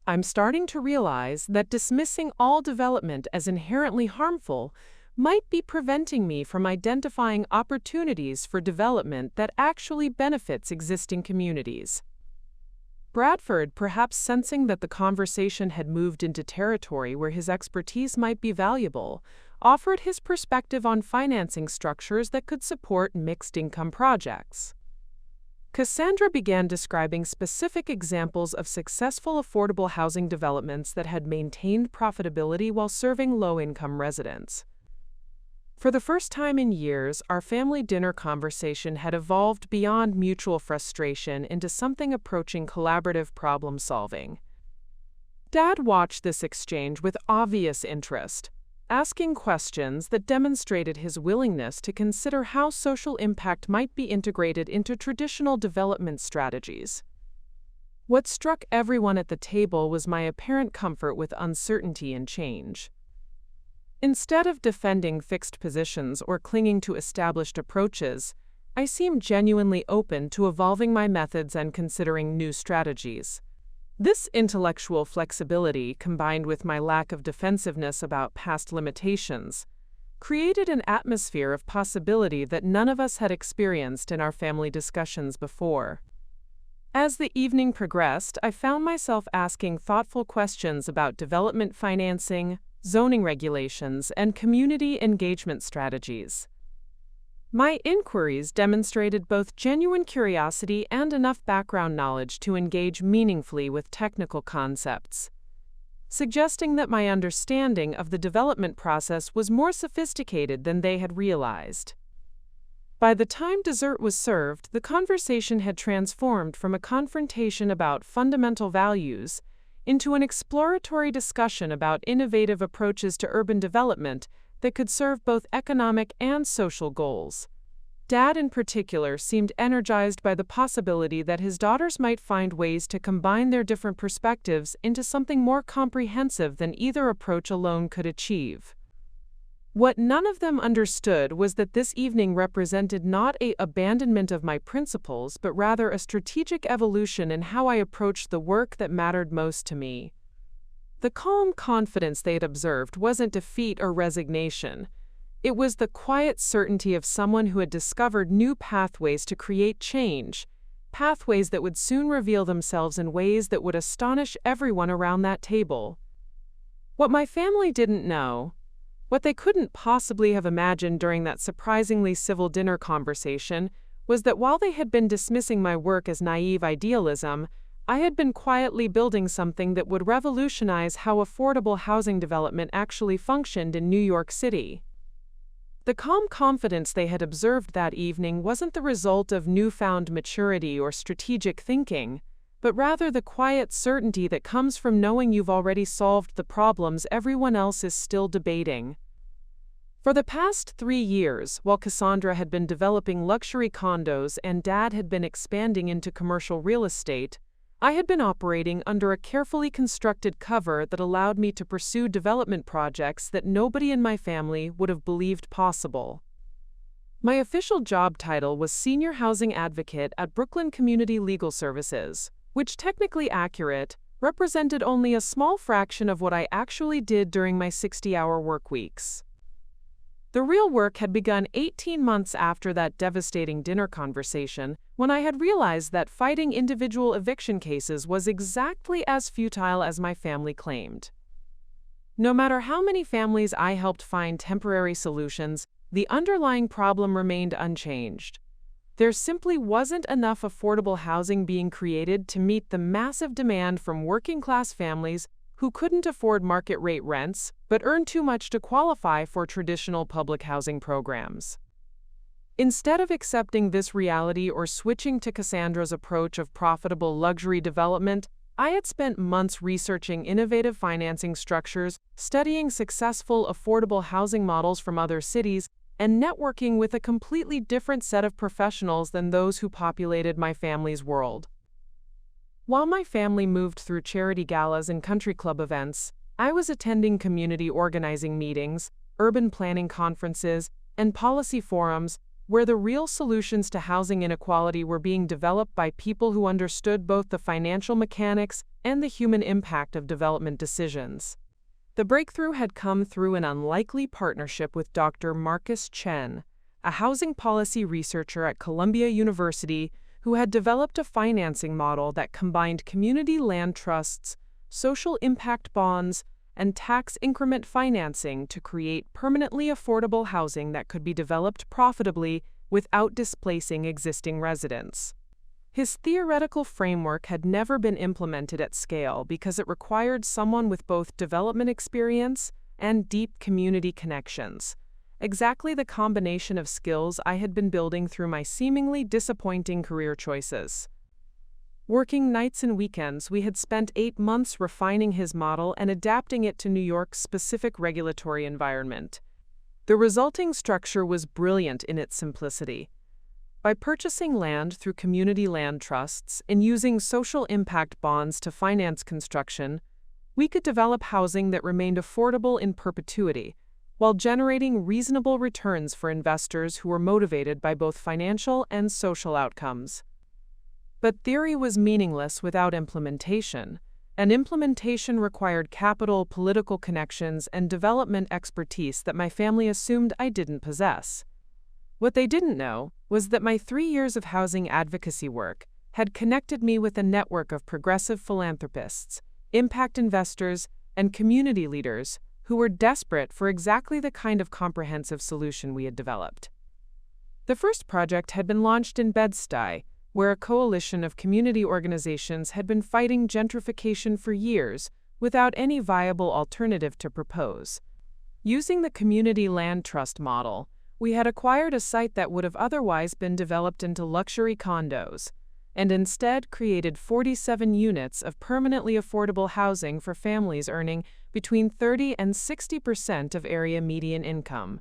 I'm starting to realize that dismissing all development as inherently harmful might be preventing me from identifying opportunities for development that actually benefits existing communities. Bradford, perhaps sensing that the conversation had moved into territory where his expertise might be valuable, offered his perspective on financing structures that could support mixed-income projects. Cassandra began describing specific examples of successful affordable housing developments that had maintained profitability while serving low-income residents. For the first time in years, our family dinner conversation had evolved beyond mutual frustration into something approaching collaborative problem-solving. Dad watched this exchange with obvious interest, asking questions that demonstrated his willingness to consider how social impact might be integrated into traditional development strategies. What struck everyone at the table was my apparent comfort with uncertainty and change. Instead of defending fixed positions or clinging to established approaches, I seemed genuinely open to evolving my methods and considering new strategies. This intellectual flexibility, combined with my lack of defensiveness about past limitations, created an atmosphere of possibility that none of us had experienced in our family discussions before. As the evening progressed, I found myself asking thoughtful questions about development financing, zoning regulations, and community engagement strategies. My inquiries demonstrated both genuine curiosity and enough background knowledge to engage meaningfully with technical concepts, suggesting that my understanding of the development process was more sophisticated than they had realized. By the time dessert was served, the conversation had transformed from a confrontation about fundamental values into an exploratory discussion about innovative approaches to urban development that could serve both economic and social goals. Dad, in particular, seemed energized by the possibility that his daughters might find ways to combine their different perspectives into something more comprehensive than either approach alone could achieve. What none of them understood was that this evening represented not an abandonment of my principles, but rather a strategic evolution in how I approached the work that mattered most to me. The calm confidence they had observed wasn't defeat or resignation. It was the quiet certainty of someone who had discovered new pathways to create change, pathways that would soon reveal themselves in ways that would astonish everyone around that table. What my family didn't know, what they couldn't possibly have imagined during that surprisingly civil dinner conversation, was that while they had been dismissing my work as naive idealism, I had been quietly building something that would revolutionize how affordable housing development actually functioned in New York City. The calm confidence they had observed that evening wasn't the result of newfound maturity or strategic thinking, but rather the quiet certainty that comes from knowing you've already solved the problems everyone else is still debating. For the past 3 years, while Cassandra had been developing luxury condos and Dad had been expanding into commercial real estate, I had been operating under a carefully constructed cover that allowed me to pursue development projects that nobody in my family would have believed possible. My official job title was Senior Housing Advocate at Brooklyn Community Legal Services, which, technically accurate, represented only a small fraction of what I actually did during my 60-hour work weeks. The real work had begun 18 months after that devastating dinner conversation, when I had realized that fighting individual eviction cases was exactly as futile as my family claimed. No matter how many families I helped find temporary solutions, the underlying problem remained unchanged. There simply wasn't enough affordable housing being created to meet the massive demand from working-class families who couldn't afford market-rate rents but earned too much to qualify for traditional public housing programs. Instead of accepting this reality or switching to Cassandra's approach of profitable luxury development, I had spent months researching innovative financing structures, studying successful affordable housing models from other cities, and networking with a completely different set of professionals than those who populated my family's world. While my family moved through charity galas and country club events, I was attending community organizing meetings, urban planning conferences, and policy forums where the real solutions to housing inequality were being developed by people who understood both the financial mechanics and the human impact of development decisions. The breakthrough had come through an unlikely partnership with Dr. Marcus Chen, a housing policy researcher at Columbia University who had developed a financing model that combined community land trusts, social impact bonds, and tax increment financing to create permanently affordable housing that could be developed profitably without displacing existing residents. His theoretical framework had never been implemented at scale because it required someone with both development experience and deep community connections, exactly the combination of skills I had been building through my seemingly disappointing career choices. Working nights and weekends, we had spent 8 months refining his model and adapting it to New York's specific regulatory environment. The resulting structure was brilliant in its simplicity. By purchasing land through community land trusts and using social impact bonds to finance construction, we could develop housing that remained affordable in perpetuity, while generating reasonable returns for investors who were motivated by both financial and social outcomes. But theory was meaningless without implementation, and implementation required capital, political connections, and development expertise that my family assumed I didn't possess. What they didn't know was that my 3 years of housing advocacy work had connected me with a network of progressive philanthropists, impact investors, and community leaders who were desperate for exactly the kind of comprehensive solution we had developed. The first project had been launched in Bed-Stuy, where a coalition of community organizations had been fighting gentrification for years without any viable alternative to propose. Using the community land trust model, we had acquired a site that would have otherwise been developed into luxury condos, and instead created 47 units of permanently affordable housing for families earning between 30% and 60% of area median income,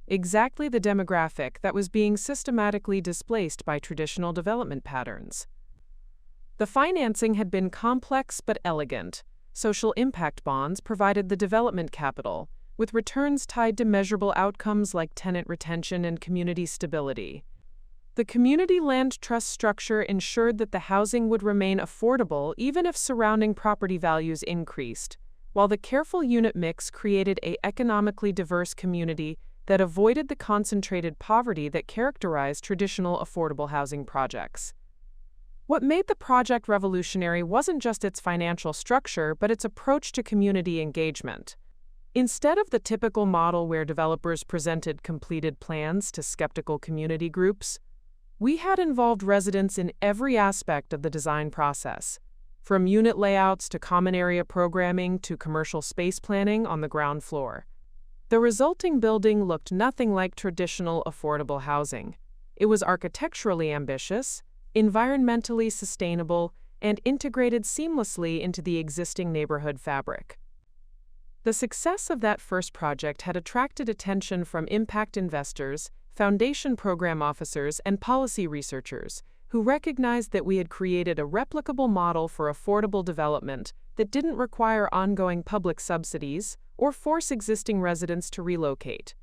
exactly the demographic that was being systematically displaced by traditional development patterns. The financing had been complex but elegant. Social impact bonds provided the development capital, with returns tied to measurable outcomes like tenant retention and community stability. The community land trust structure ensured that the housing would remain affordable even if surrounding property values increased, while the careful unit mix created an economically diverse community that avoided the concentrated poverty that characterized traditional affordable housing projects. What made the project revolutionary wasn't just its financial structure, but its approach to community engagement. Instead of the typical model where developers presented completed plans to skeptical community groups, we had involved residents in every aspect of the design process, from unit layouts to common area programming to commercial space planning on the ground floor. The resulting building looked nothing like traditional affordable housing. It was architecturally ambitious, environmentally sustainable, and integrated seamlessly into the existing neighborhood fabric. The success of that first project had attracted attention from impact investors, foundation program officers, and policy researchers who recognized that we had created a replicable model for affordable development that didn't require ongoing public subsidies or force existing residents to relocate.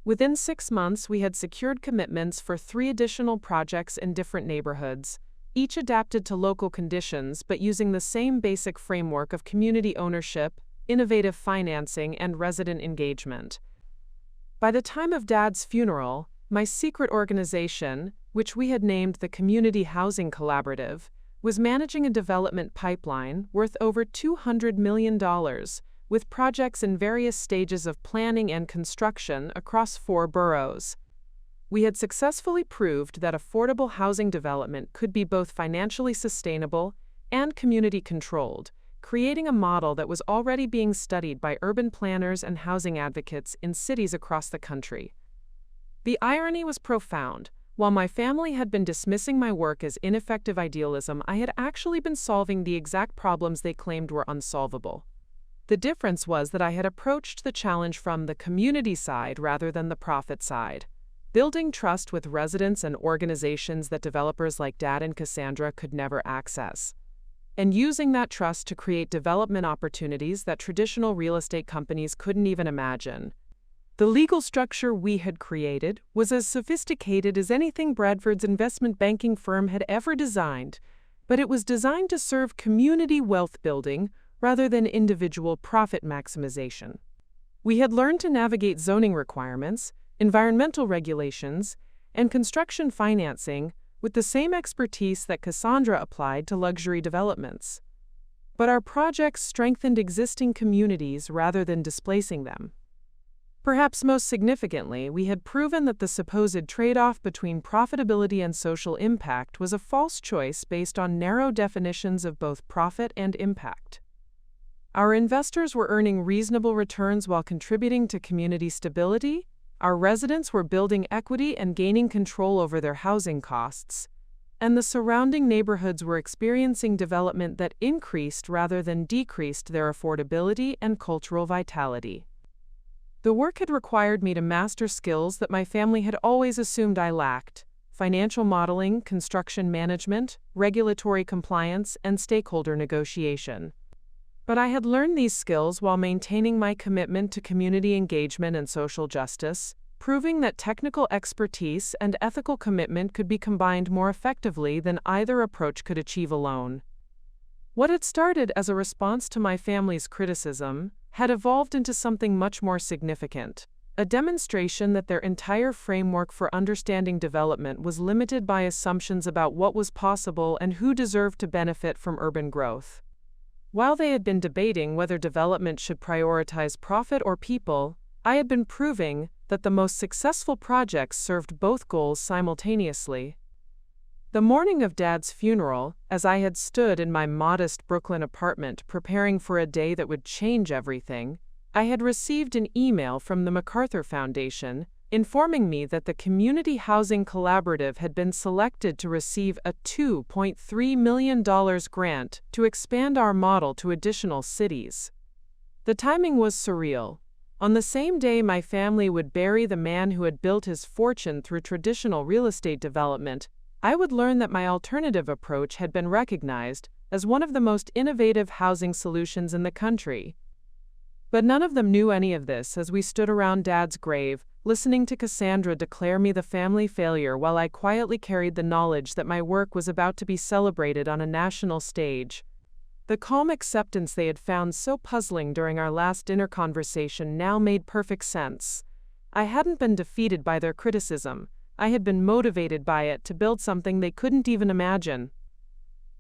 Within 6 months, we had secured commitments for 3 additional projects in different neighborhoods, each adapted to local conditions but using the same basic framework of community ownership, innovative financing, and resident engagement. By the time of Dad's funeral, my secret organization, which we had named the Community Housing Collaborative, was managing a development pipeline worth over $200 million, with projects in various stages of planning and construction across 4 boroughs. We had successfully proved that affordable housing development could be both financially sustainable and community-controlled, creating a model that was already being studied by urban planners and housing advocates in cities across the country. The irony was profound. While my family had been dismissing my work as ineffective idealism, I had actually been solving the exact problems they claimed were unsolvable. The difference was that I had approached the challenge from the community side rather than the profit side, building trust with residents and organizations that developers like Dad and Cassandra could never access, and using that trust to create development opportunities that traditional real estate companies couldn't even imagine. The legal structure we had created was as sophisticated as anything Bradford's investment banking firm had ever designed, but it was designed to serve community wealth building rather than individual profit maximization. We had learned to navigate zoning requirements, environmental regulations, and construction financing with the same expertise that Cassandra applied to luxury developments. But our projects strengthened existing communities rather than displacing them. Perhaps most significantly, we had proven that the supposed trade-off between profitability and social impact was a false choice based on narrow definitions of both profit and impact. Our investors were earning reasonable returns while contributing to community stability, our residents were building equity and gaining control over their housing costs, and the surrounding neighborhoods were experiencing development that increased rather than decreased their affordability and cultural vitality. The work had required me to master skills that my family had always assumed I lacked: financial modeling, construction management, regulatory compliance, and stakeholder negotiation. But I had learned these skills while maintaining my commitment to community engagement and social justice, proving that technical expertise and ethical commitment could be combined more effectively than either approach could achieve alone. What had started as a response to my family's criticism had evolved into something much more significant, a demonstration that their entire framework for understanding development was limited by assumptions about what was possible and who deserved to benefit from urban growth. While they had been debating whether development should prioritize profit or people, I had been proving that the most successful projects served both goals simultaneously. The morning of Dad's funeral, as I had stood in my modest Brooklyn apartment preparing for a day that would change everything, I had received an email from the MacArthur Foundation informing me that the Community Housing Collaborative had been selected to receive a $2.3 million grant to expand our model to additional cities. The timing was surreal. On the same day my family would bury the man who had built his fortune through traditional real estate development, I would learn that my alternative approach had been recognized as one of the most innovative housing solutions in the country. But none of them knew any of this as we stood around Dad's grave, listening to Cassandra declare me the family failure while I quietly carried the knowledge that my work was about to be celebrated on a national stage. The calm acceptance they had found so puzzling during our last dinner conversation now made perfect sense. I hadn't been defeated by their criticism. I had been motivated by it to build something they couldn't even imagine.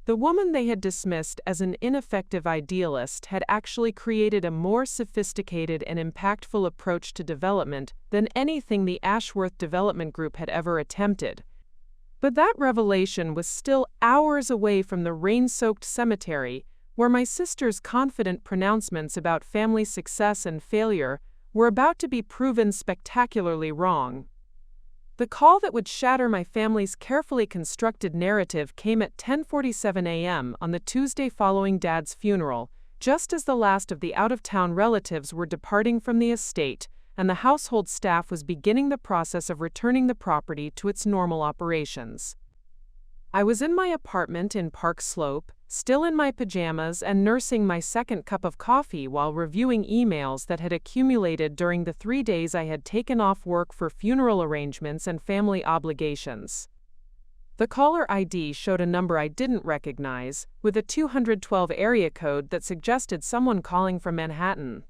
The woman they had dismissed as an ineffective idealist had actually created a more sophisticated and impactful approach to development than anything the Ashworth Development Group had ever attempted. But that revelation was still hours away from the rain-soaked cemetery, where my sister's confident pronouncements about family success and failure were about to be proven spectacularly wrong. The call that would shatter my family's carefully constructed narrative came at 10:47 a.m. on the Tuesday following Dad's funeral, just as the last of the out-of-town relatives were departing from the estate, and the household staff was beginning the process of returning the property to its normal operations. I was in my apartment in Park Slope, still in my pajamas and nursing my second cup of coffee while reviewing emails that had accumulated during the 3 days I had taken off work for funeral arrangements and family obligations. The caller ID showed a number I didn't recognize, with a 212 area code that suggested someone calling from Manhattan.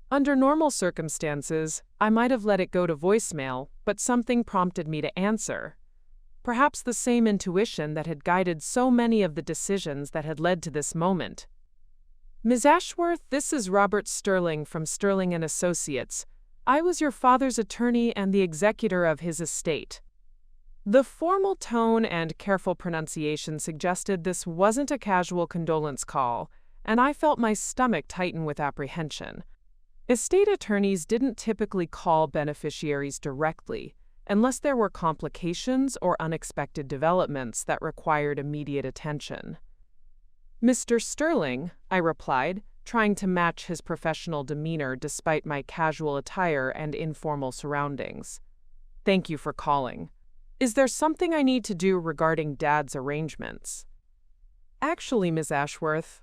Under normal circumstances, I might have let it go to voicemail, but something prompted me to answer. Perhaps the same intuition that had guided so many of the decisions that had led to this moment. Ms. Ashworth, this is Robert Sterling from Sterling & Associates. I was your father's attorney and the executor of his estate. The formal tone and careful pronunciation suggested this wasn't a casual condolence call, and I felt my stomach tighten with apprehension. Estate attorneys didn't typically call beneficiaries directly, unless there were complications or unexpected developments that required immediate attention. Mr. Sterling, I replied, trying to match his professional demeanor despite my casual attire and informal surroundings. Thank you for calling. Is there something I need to do regarding Dad's arrangements? Actually, Ms. Ashworth,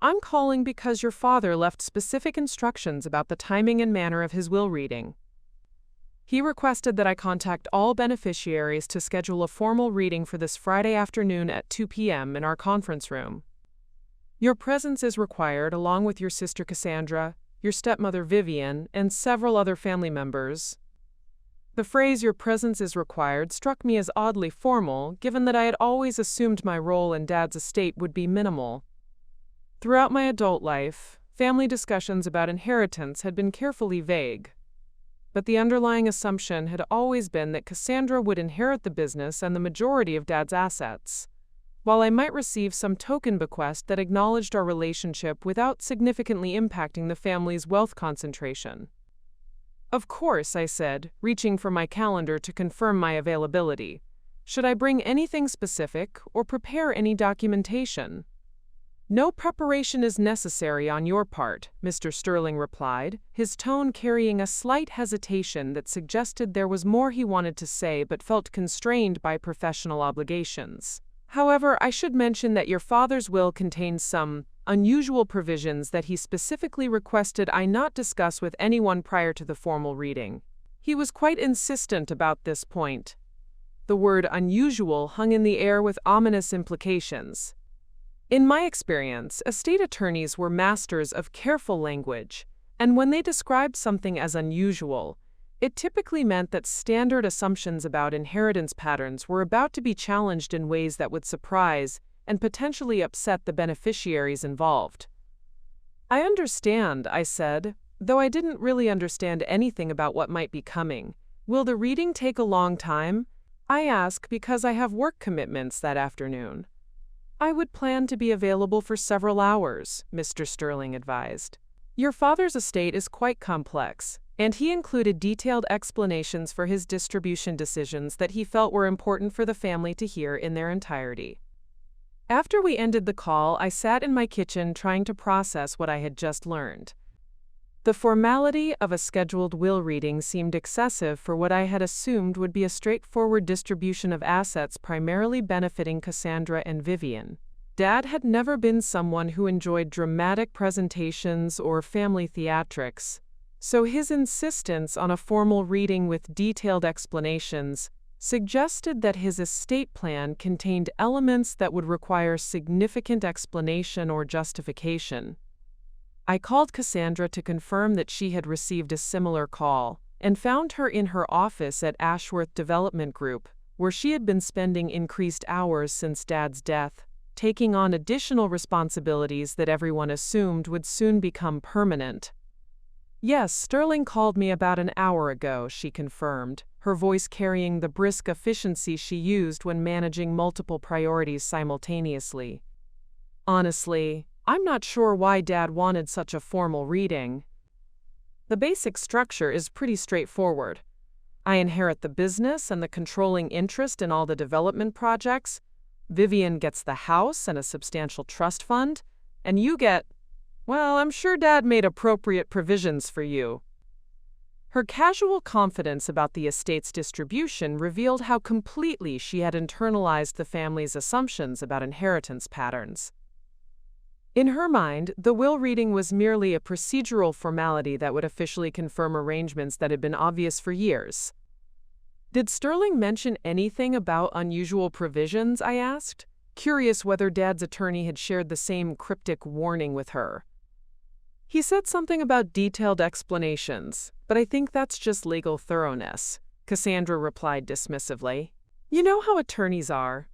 I'm calling because your father left specific instructions about the timing and manner of his will reading. He requested that I contact all beneficiaries to schedule a formal reading for this Friday afternoon at 2 p.m. in our conference room. Your presence is required along with your sister Cassandra, your stepmother Vivian, and several other family members. The phrase "your presence is required" struck me as oddly formal, given that I had always assumed my role in Dad's estate would be minimal. Throughout my adult life, family discussions about inheritance had been carefully vague. But the underlying assumption had always been that Cassandra would inherit the business and the majority of Dad's assets, while I might receive some token bequest that acknowledged our relationship without significantly impacting the family's wealth concentration. "Of course," I said, reaching for my calendar to confirm my availability. "Should I bring anything specific or prepare any documentation?" "No preparation is necessary on your part," Mr. Sterling replied, his tone carrying a slight hesitation that suggested there was more he wanted to say but felt constrained by professional obligations. "However, I should mention that your father's will contains some unusual provisions that he specifically requested I not discuss with anyone prior to the formal reading. He was quite insistent about this point." The word "unusual" hung in the air with ominous implications. In my experience, estate attorneys were masters of careful language, and when they described something as unusual, it typically meant that standard assumptions about inheritance patterns were about to be challenged in ways that would surprise and potentially upset the beneficiaries involved. "I understand," I said, though I didn't really understand anything about what might be coming. "Will the reading take a long time?" I ask because I have work commitments that afternoon. "I would plan to be available for several hours," Mr. Sterling advised. "Your father's estate is quite complex, and he included detailed explanations for his distribution decisions that he felt were important for the family to hear in their entirety." After we ended the call, I sat in my kitchen trying to process what I had just learned. The formality of a scheduled will reading seemed excessive for what I had assumed would be a straightforward distribution of assets primarily benefiting Cassandra and Vivian. Dad had never been someone who enjoyed dramatic presentations or family theatrics, so his insistence on a formal reading with detailed explanations suggested that his estate plan contained elements that would require significant explanation or justification. I called Cassandra to confirm that she had received a similar call, and found her in her office at Ashworth Development Group, where she had been spending increased hours since Dad's death, taking on additional responsibilities that everyone assumed would soon become permanent. "Yes, Sterling called me about an hour ago," she confirmed, her voice carrying the brisk efficiency she used when managing multiple priorities simultaneously. "Honestly, I'm not sure why Dad wanted such a formal reading. The basic structure is pretty straightforward. I inherit the business and the controlling interest in all the development projects. Vivian gets the house and a substantial trust fund, and you get, well, I'm sure Dad made appropriate provisions for you." Her casual confidence about the estate's distribution revealed how completely she had internalized the family's assumptions about inheritance patterns. In her mind, the will reading was merely a procedural formality that would officially confirm arrangements that had been obvious for years. "Did Sterling mention anything about unusual provisions?" I asked, curious whether Dad's attorney had shared the same cryptic warning with her. "He said something about detailed explanations, but I think that's just legal thoroughness," Cassandra replied dismissively. "You know how attorneys are.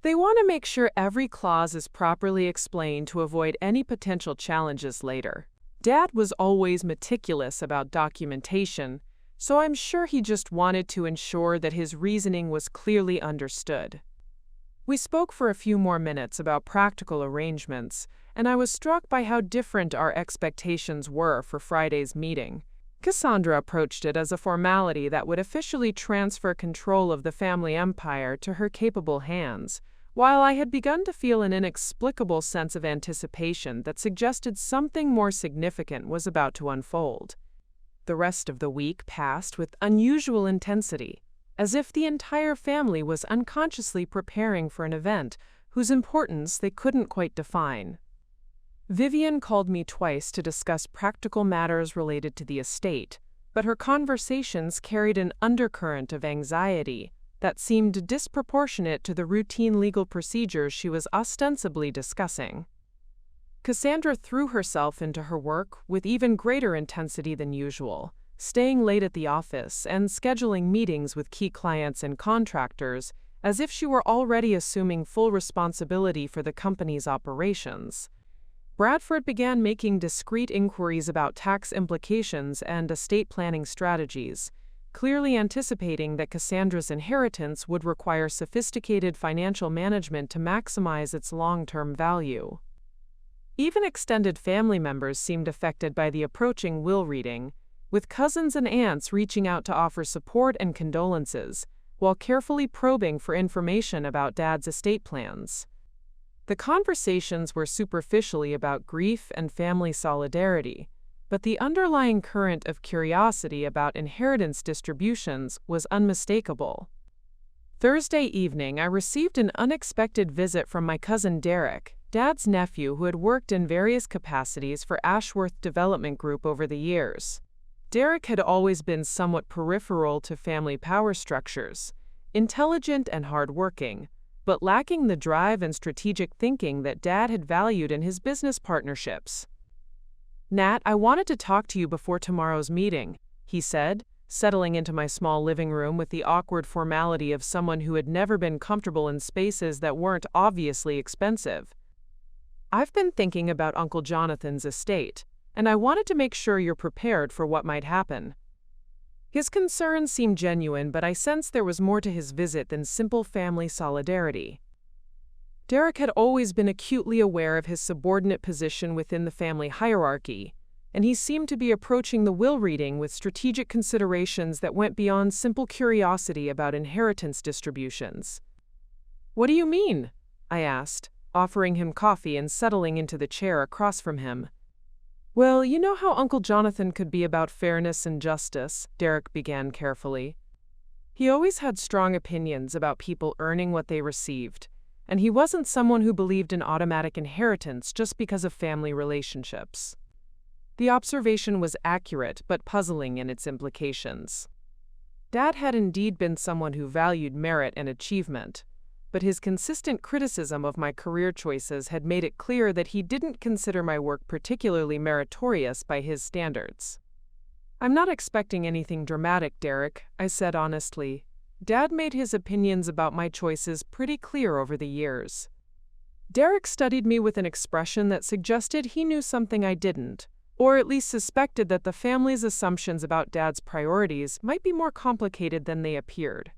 They want to make sure every clause is properly explained to avoid any potential challenges later. Dad was always meticulous about documentation, so I'm sure he just wanted to ensure that his reasoning was clearly understood." We spoke for a few more minutes about practical arrangements, and I was struck by how different our expectations were for Friday's meeting. Cassandra approached it as a formality that would officially transfer control of the family empire to her capable hands, while I had begun to feel an inexplicable sense of anticipation that suggested something more significant was about to unfold. The rest of the week passed with unusual intensity, as if the entire family was unconsciously preparing for an event whose importance they couldn't quite define. Vivian called me twice to discuss practical matters related to the estate, but her conversations carried an undercurrent of anxiety that seemed disproportionate to the routine legal procedures she was ostensibly discussing. Cassandra threw herself into her work with even greater intensity than usual, staying late at the office and scheduling meetings with key clients and contractors as if she were already assuming full responsibility for the company's operations. Bradford began making discreet inquiries about tax implications and estate planning strategies, clearly anticipating that Cassandra's inheritance would require sophisticated financial management to maximize its long-term value. Even extended family members seemed affected by the approaching will reading, with cousins and aunts reaching out to offer support and condolences, while carefully probing for information about Dad's estate plans. The conversations were superficially about grief and family solidarity, but the underlying current of curiosity about inheritance distributions was unmistakable. Thursday evening, I received an unexpected visit from my cousin Derek, Dad's nephew who had worked in various capacities for Ashworth Development Group over the years. Derek had always been somewhat peripheral to family power structures, intelligent and hardworking, but lacking the drive and strategic thinking that Dad had valued in his business partnerships. "Nat, I wanted to talk to you before tomorrow's meeting," he said, settling into my small living room with the awkward formality of someone who had never been comfortable in spaces that weren't obviously expensive. "I've been thinking about Uncle Jonathan's estate, and I wanted to make sure you're prepared for what might happen." His concerns seemed genuine, but I sensed there was more to his visit than simple family solidarity. Derek had always been acutely aware of his subordinate position within the family hierarchy, and he seemed to be approaching the will reading with strategic considerations that went beyond simple curiosity about inheritance distributions. "What do you mean?" I asked, offering him coffee and settling into the chair across from him. "Well, you know how Uncle Jonathan could be about fairness and justice," Derek began carefully. "He always had strong opinions about people earning what they received, and he wasn't someone who believed in automatic inheritance just because of family relationships." The observation was accurate but puzzling in its implications. Dad had indeed been someone who valued merit and achievement, but his consistent criticism of my career choices had made it clear that he didn't consider my work particularly meritorious by his standards. "I'm not expecting anything dramatic, Derek," I said honestly. "Dad made his opinions about my choices pretty clear over the years." Derek studied me with an expression that suggested he knew something I didn't, or at least suspected that the family's assumptions about Dad's priorities might be more complicated than they appeared.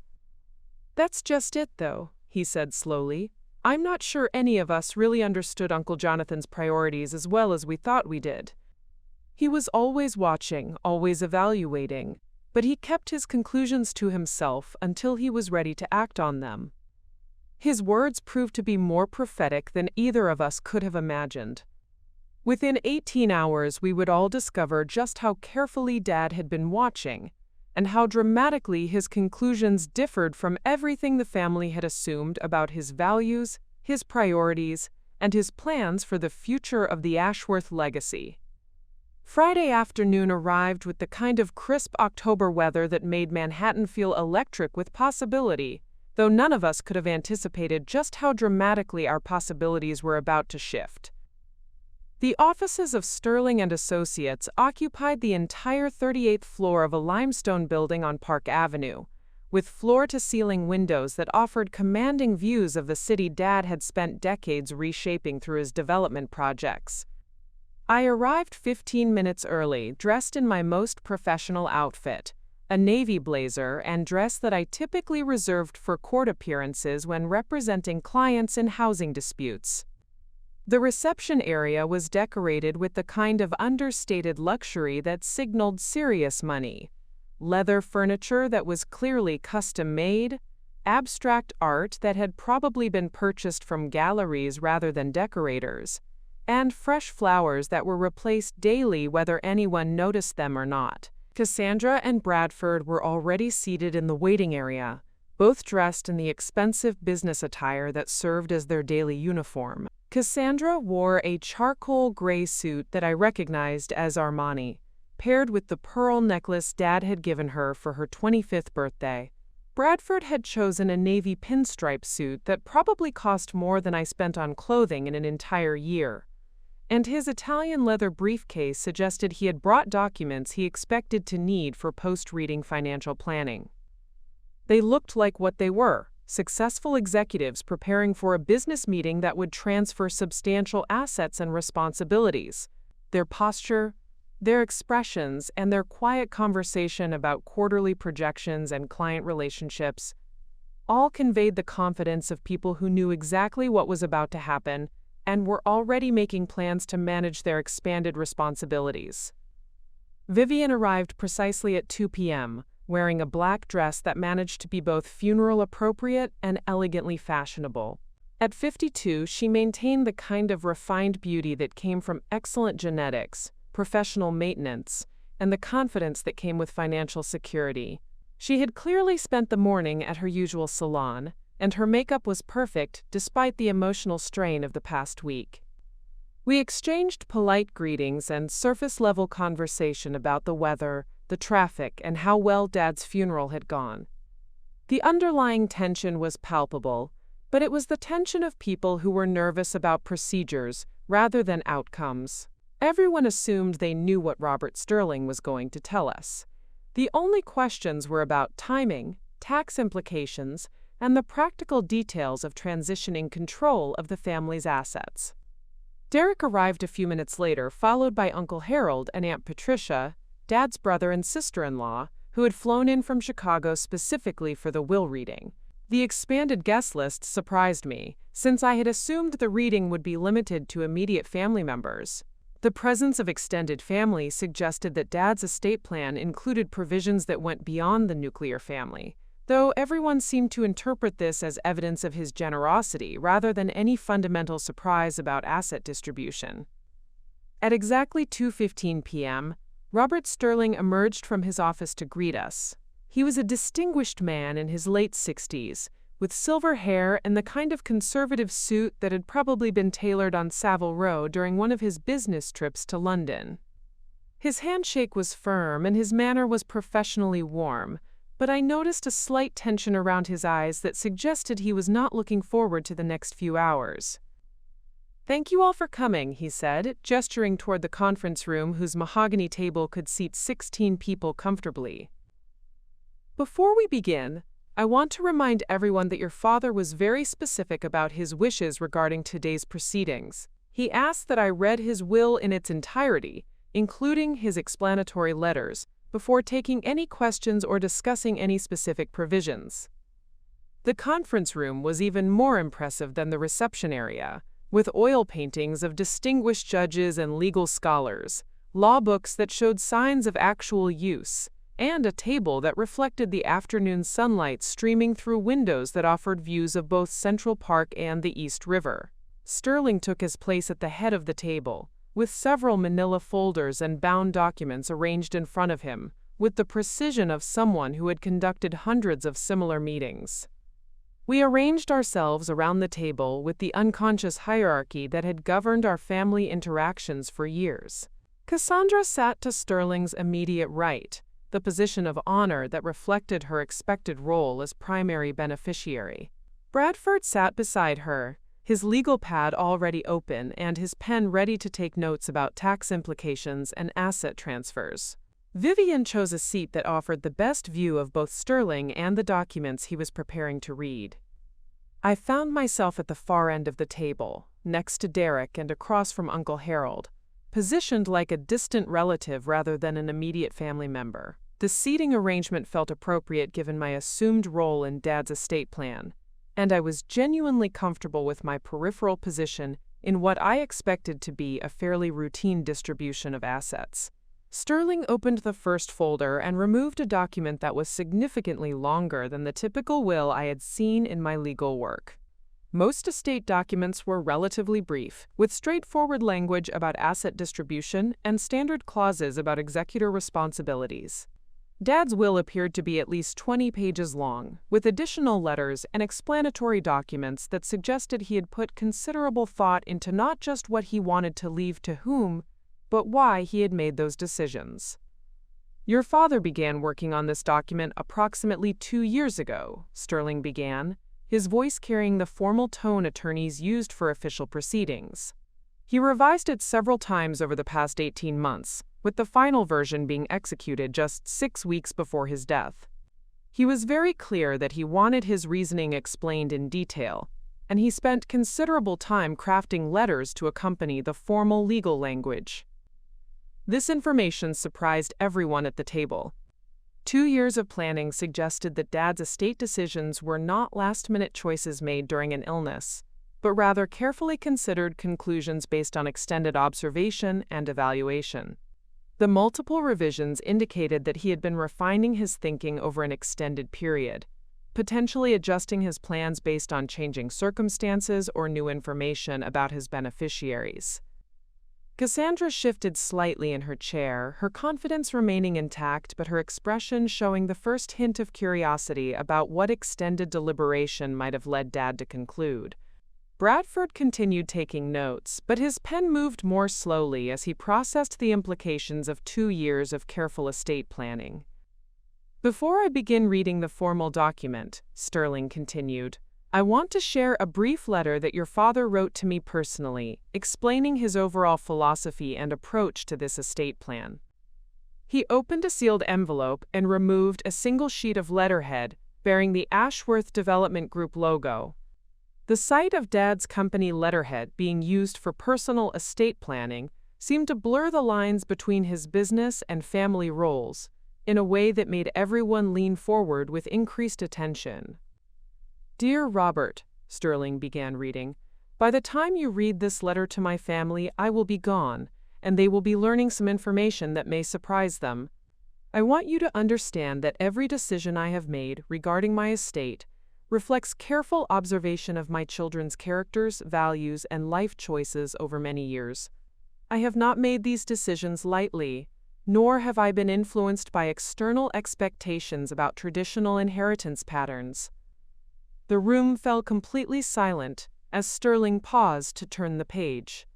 "That's just it, though," he said slowly. "I'm not sure any of us really understood Uncle Jonathan's priorities as well as we thought we did. He was always watching, always evaluating, but he kept his conclusions to himself until he was ready to act on them." His words proved to be more prophetic than either of us could have imagined. Within 18 hours, we would all discover just how carefully Dad had been watching, and how dramatically his conclusions differed from everything the family had assumed about his values, his priorities, and his plans for the future of the Ashworth legacy. Friday afternoon arrived with the kind of crisp October weather that made Manhattan feel electric with possibility, though none of us could have anticipated just how dramatically our possibilities were about to shift. The offices of Sterling and Associates occupied the entire 38th floor of a limestone building on Park Avenue, with floor-to-ceiling windows that offered commanding views of the city Dad had spent decades reshaping through his development projects. I arrived 15 minutes early, dressed in my most professional outfit, a navy blazer and dress that I typically reserved for court appearances when representing clients in housing disputes. The reception area was decorated with the kind of understated luxury that signaled serious money: leather furniture that was clearly custom-made, abstract art that had probably been purchased from galleries rather than decorators, and fresh flowers that were replaced daily whether anyone noticed them or not. Cassandra and Bradford were already seated in the waiting area, both dressed in the expensive business attire that served as their daily uniform. Cassandra wore a charcoal gray suit that I recognized as Armani, paired with the pearl necklace Dad had given her for her 25th birthday. Bradford had chosen a navy pinstripe suit that probably cost more than I spent on clothing in an entire year. and his Italian leather briefcase suggested he had brought documents he expected to need for post-reading financial planning. They looked like what they were: successful executives preparing for a business meeting that would transfer substantial assets and responsibilities. Their posture, their expressions, and their quiet conversation about quarterly projections and client relationships all conveyed the confidence of people who knew exactly what was about to happen and were already making plans to manage their expanded responsibilities. Vivian arrived precisely at 2 p.m., wearing a black dress that managed to be both funeral-appropriate and elegantly fashionable. At 52, she maintained the kind of refined beauty that came from excellent genetics, professional maintenance, and the confidence that came with financial security. She had clearly spent the morning at her usual salon, and her makeup was perfect despite the emotional strain of the past week. We exchanged polite greetings and surface-level conversation about the weather, the traffic, and how well Dad's funeral had gone. The underlying tension was palpable, but it was the tension of people who were nervous about procedures rather than outcomes. Everyone assumed they knew what Robert Sterling was going to tell us. The only questions were about timing, tax implications, and the practical details of transitioning control of the family's assets. Derek arrived a few minutes later, followed by Uncle Harold and Aunt Patricia, Dad's brother and sister-in-law, who had flown in from Chicago specifically for the will reading. The expanded guest list surprised me, since I had assumed the reading would be limited to immediate family members. The presence of extended family suggested that Dad's estate plan included provisions that went beyond the nuclear family, though everyone seemed to interpret this as evidence of his generosity rather than any fundamental surprise about asset distribution. At exactly 2:15 p.m., Robert Sterling emerged from his office to greet us. He was a distinguished man in his late 60s, with silver hair and the kind of conservative suit that had probably been tailored on Savile Row during one of his business trips to London. His handshake was firm and his manner was professionally warm, but I noticed a slight tension around his eyes that suggested he was not looking forward to the next few hours. "Thank you all for coming," he said, gesturing toward the conference room whose mahogany table could seat 16 people comfortably. "Before we begin, I want to remind everyone that your father was very specific about his wishes regarding today's proceedings. He asked that I read his will in its entirety, including his explanatory letters, before taking any questions or discussing any specific provisions." The conference room was even more impressive than the reception area, with oil paintings of distinguished judges and legal scholars, law books that showed signs of actual use, and a table that reflected the afternoon sunlight streaming through windows that offered views of both Central Park and the East River. Sterling took his place at the head of the table, with several manila folders and bound documents arranged in front of him, with the precision of someone who had conducted hundreds of similar meetings. We arranged ourselves around the table with the unconscious hierarchy that had governed our family interactions for years. Cassandra sat to Sterling's immediate right, the position of honor that reflected her expected role as primary beneficiary. Bradford sat beside her, his legal pad already open and his pen ready to take notes about tax implications and asset transfers. Vivian chose a seat that offered the best view of both Sterling and the documents he was preparing to read. I found myself at the far end of the table, next to Derek and across from Uncle Harold, positioned like a distant relative rather than an immediate family member. The seating arrangement felt appropriate given my assumed role in Dad's estate plan, and I was genuinely comfortable with my peripheral position in what I expected to be a fairly routine distribution of assets. Sterling opened the first folder and removed a document that was significantly longer than the typical will I had seen in my legal work. Most estate documents were relatively brief, with straightforward language about asset distribution and standard clauses about executor responsibilities. Dad's will appeared to be at least 20 pages long, with additional letters and explanatory documents that suggested he had put considerable thought into not just what he wanted to leave to whom, but why he had made those decisions. "Your father began working on this document approximately 2 years ago," Sterling began, his voice carrying the formal tone attorneys used for official proceedings. He revised it several times over the past 18 months, with the final version being executed just 6 weeks before his death. He was very clear that he wanted his reasoning explained in detail, and he spent considerable time crafting letters to accompany the formal legal language. This information surprised everyone at the table. 2 years of planning suggested that Dad's estate decisions were not last-minute choices made during an illness, but rather carefully considered conclusions based on extended observation and evaluation. The multiple revisions indicated that he had been refining his thinking over an extended period, potentially adjusting his plans based on changing circumstances or new information about his beneficiaries. Cassandra shifted slightly in her chair, her confidence remaining intact but her expression showing the first hint of curiosity about what extended deliberation might have led Dad to conclude. Bradford continued taking notes, but his pen moved more slowly as he processed the implications of 2 years of careful estate planning. "Before I begin reading the formal document," Sterling continued, "I want to share a brief letter that your father wrote to me personally, explaining his overall philosophy and approach to this estate plan." He opened a sealed envelope and removed a single sheet of letterhead bearing the Ashworth Development Group logo. The sight of Dad's company letterhead being used for personal estate planning seemed to blur the lines between his business and family roles in a way that made everyone lean forward with increased attention. "Dear Robert," Sterling began reading, "by the time you read this letter to my family, I will be gone, and they will be learning some information that may surprise them. I want you to understand that every decision I have made regarding my estate reflects careful observation of my children's characters, values, and life choices over many years. I have not made these decisions lightly, nor have I been influenced by external expectations about traditional inheritance patterns." The room fell completely silent as Sterling paused to turn the page.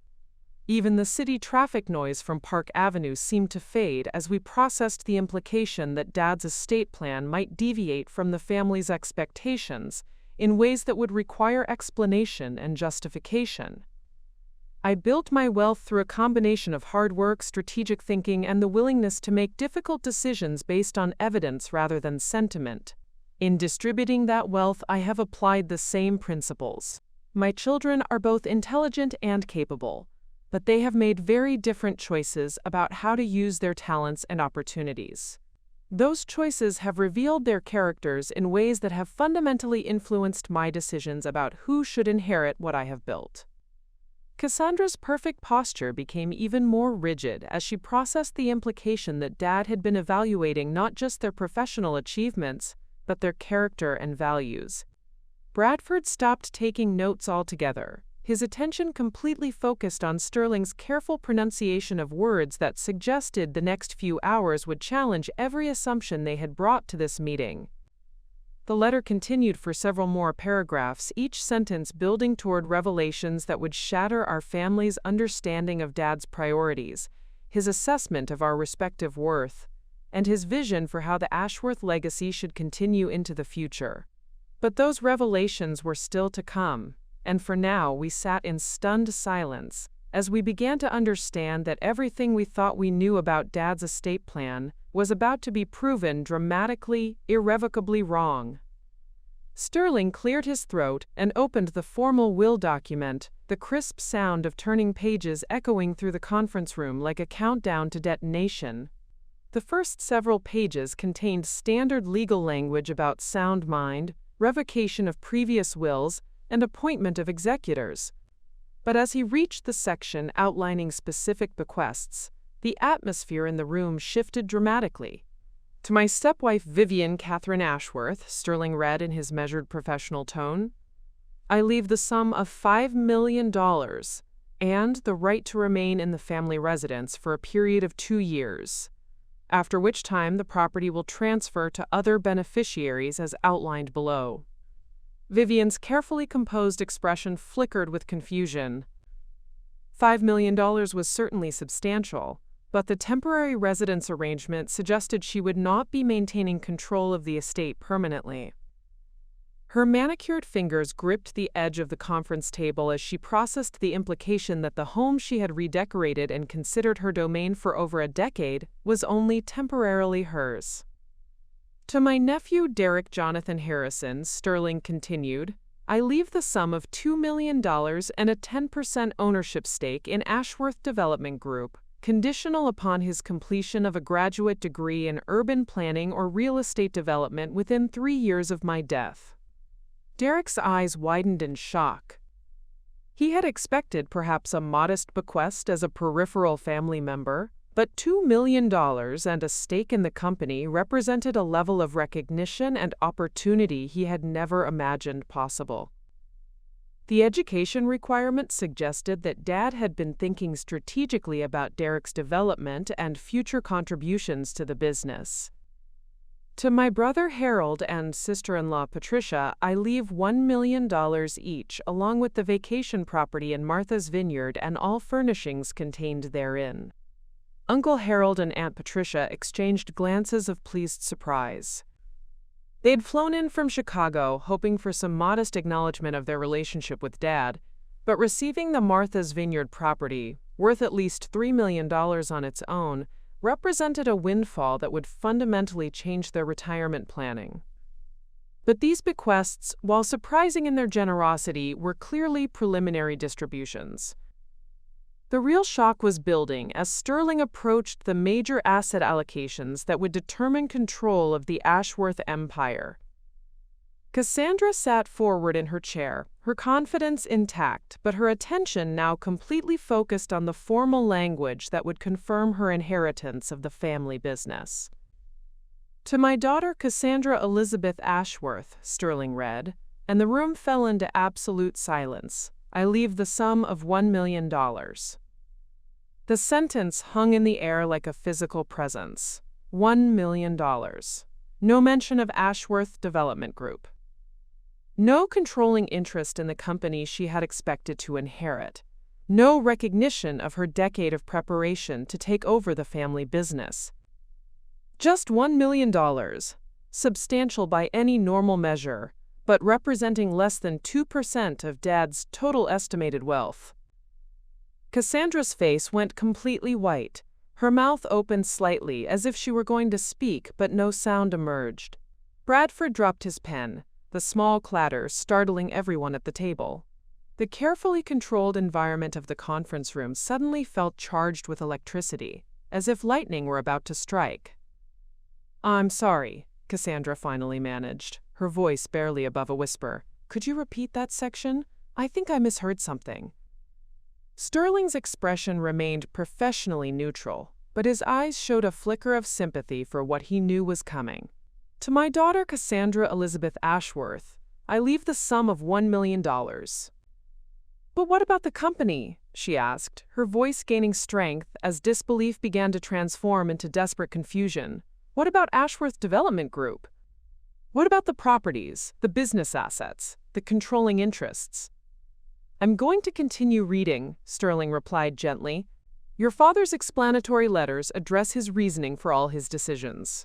Even the city traffic noise from Park Avenue seemed to fade as we processed the implication that Dad's estate plan might deviate from the family's expectations in ways that would require explanation and justification. "I built my wealth through a combination of hard work, strategic thinking, and the willingness to make difficult decisions based on evidence rather than sentiment. In distributing that wealth, I have applied the same principles. My children are both intelligent and capable, but they have made very different choices about how to use their talents and opportunities. Those choices have revealed their characters in ways that have fundamentally influenced my decisions about who should inherit what I have built." Cassandra's perfect posture became even more rigid as she processed the implication that Dad had been evaluating not just their professional achievements, but their character and values. Bradford stopped taking notes altogether, his attention completely focused on Sterling's careful pronunciation of words that suggested the next few hours would challenge every assumption they had brought to this meeting. The letter continued for several more paragraphs, each sentence building toward revelations that would shatter our family's understanding of Dad's priorities, his assessment of our respective worth, and his vision for how the Ashworth legacy should continue into the future. But those revelations were still to come, and for now we sat in stunned silence as we began to understand that everything we thought we knew about Dad's estate plan was about to be proven dramatically, irrevocably wrong. Sterling cleared his throat and opened the formal will document, the crisp sound of turning pages echoing through the conference room like a countdown to detonation. The first several pages contained standard legal language about sound mind, revocation of previous wills, and appointment of executors. But as he reached the section outlining specific bequests, the atmosphere in the room shifted dramatically. "To my stepwife Vivian Catherine Ashworth," Sterling read in his measured professional tone, "I leave the sum of $5 million and the right to remain in the family residence for a period of 2 years, after which time the property will transfer to other beneficiaries as outlined below." Vivian's carefully composed expression flickered with confusion. $5 million was certainly substantial, but the temporary residence arrangement suggested she would not be maintaining control of the estate permanently. Her manicured fingers gripped the edge of the conference table as she processed the implication that the home she had redecorated and considered her domain for over a decade was only temporarily hers. To my nephew Derek Jonathan Harrison, Sterling continued, I leave the sum of $2 million and a 10% ownership stake in Ashworth Development Group, conditional upon his completion of a graduate degree in urban planning or real estate development within 3 years of my death. Derek's eyes widened in shock. He had expected perhaps a modest bequest as a peripheral family member, but $2 million and a stake in the company represented a level of recognition and opportunity he had never imagined possible. The education requirement suggested that Dad had been thinking strategically about Derek's development and future contributions to the business. To my brother Harold and sister-in-law Patricia, I leave $1 million each, along with the vacation property in Martha's Vineyard and all furnishings contained therein. Uncle Harold and Aunt Patricia exchanged glances of pleased surprise. They'd flown in from Chicago, hoping for some modest acknowledgement of their relationship with Dad, but receiving the Martha's Vineyard property, worth at least $3 million on its own, represented a windfall that would fundamentally change their retirement planning. But these bequests, while surprising in their generosity, were clearly preliminary distributions. The real shock was building as Sterling approached the major asset allocations that would determine control of the Ashworth empire. Cassandra sat forward in her chair, her confidence intact, but her attention now completely focused on the formal language that would confirm her inheritance of the family business. To my daughter Cassandra Elizabeth Ashworth, Sterling read, and the room fell into absolute silence. I leave the sum of $1 million. The sentence hung in the air like a physical presence. $1 million. No mention of Ashworth Development Group. No controlling interest in the company she had expected to inherit. No recognition of her decade of preparation to take over the family business. Just $1 million, substantial by any normal measure, but representing less than 2% of Dad's total estimated wealth. Cassandra's face went completely white. Her mouth opened slightly as if she were going to speak, but no sound emerged. Bradford dropped his pen, the small clatter startling everyone at the table. The carefully controlled environment of the conference room suddenly felt charged with electricity, as if lightning were about to strike. I'm sorry, Cassandra finally managed, her voice barely above a whisper. Could you repeat that section? I think I misheard something. Sterling's expression remained professionally neutral, but his eyes showed a flicker of sympathy for what he knew was coming. To my daughter Cassandra Elizabeth Ashworth, I leave the sum of $1 million. But what about the company? She asked, her voice gaining strength as disbelief began to transform into desperate confusion. What about Ashworth Development Group? What about the properties, the business assets, the controlling interests? I'm going to continue reading, Sterling replied gently. Your father's explanatory letters address his reasoning for all his decisions.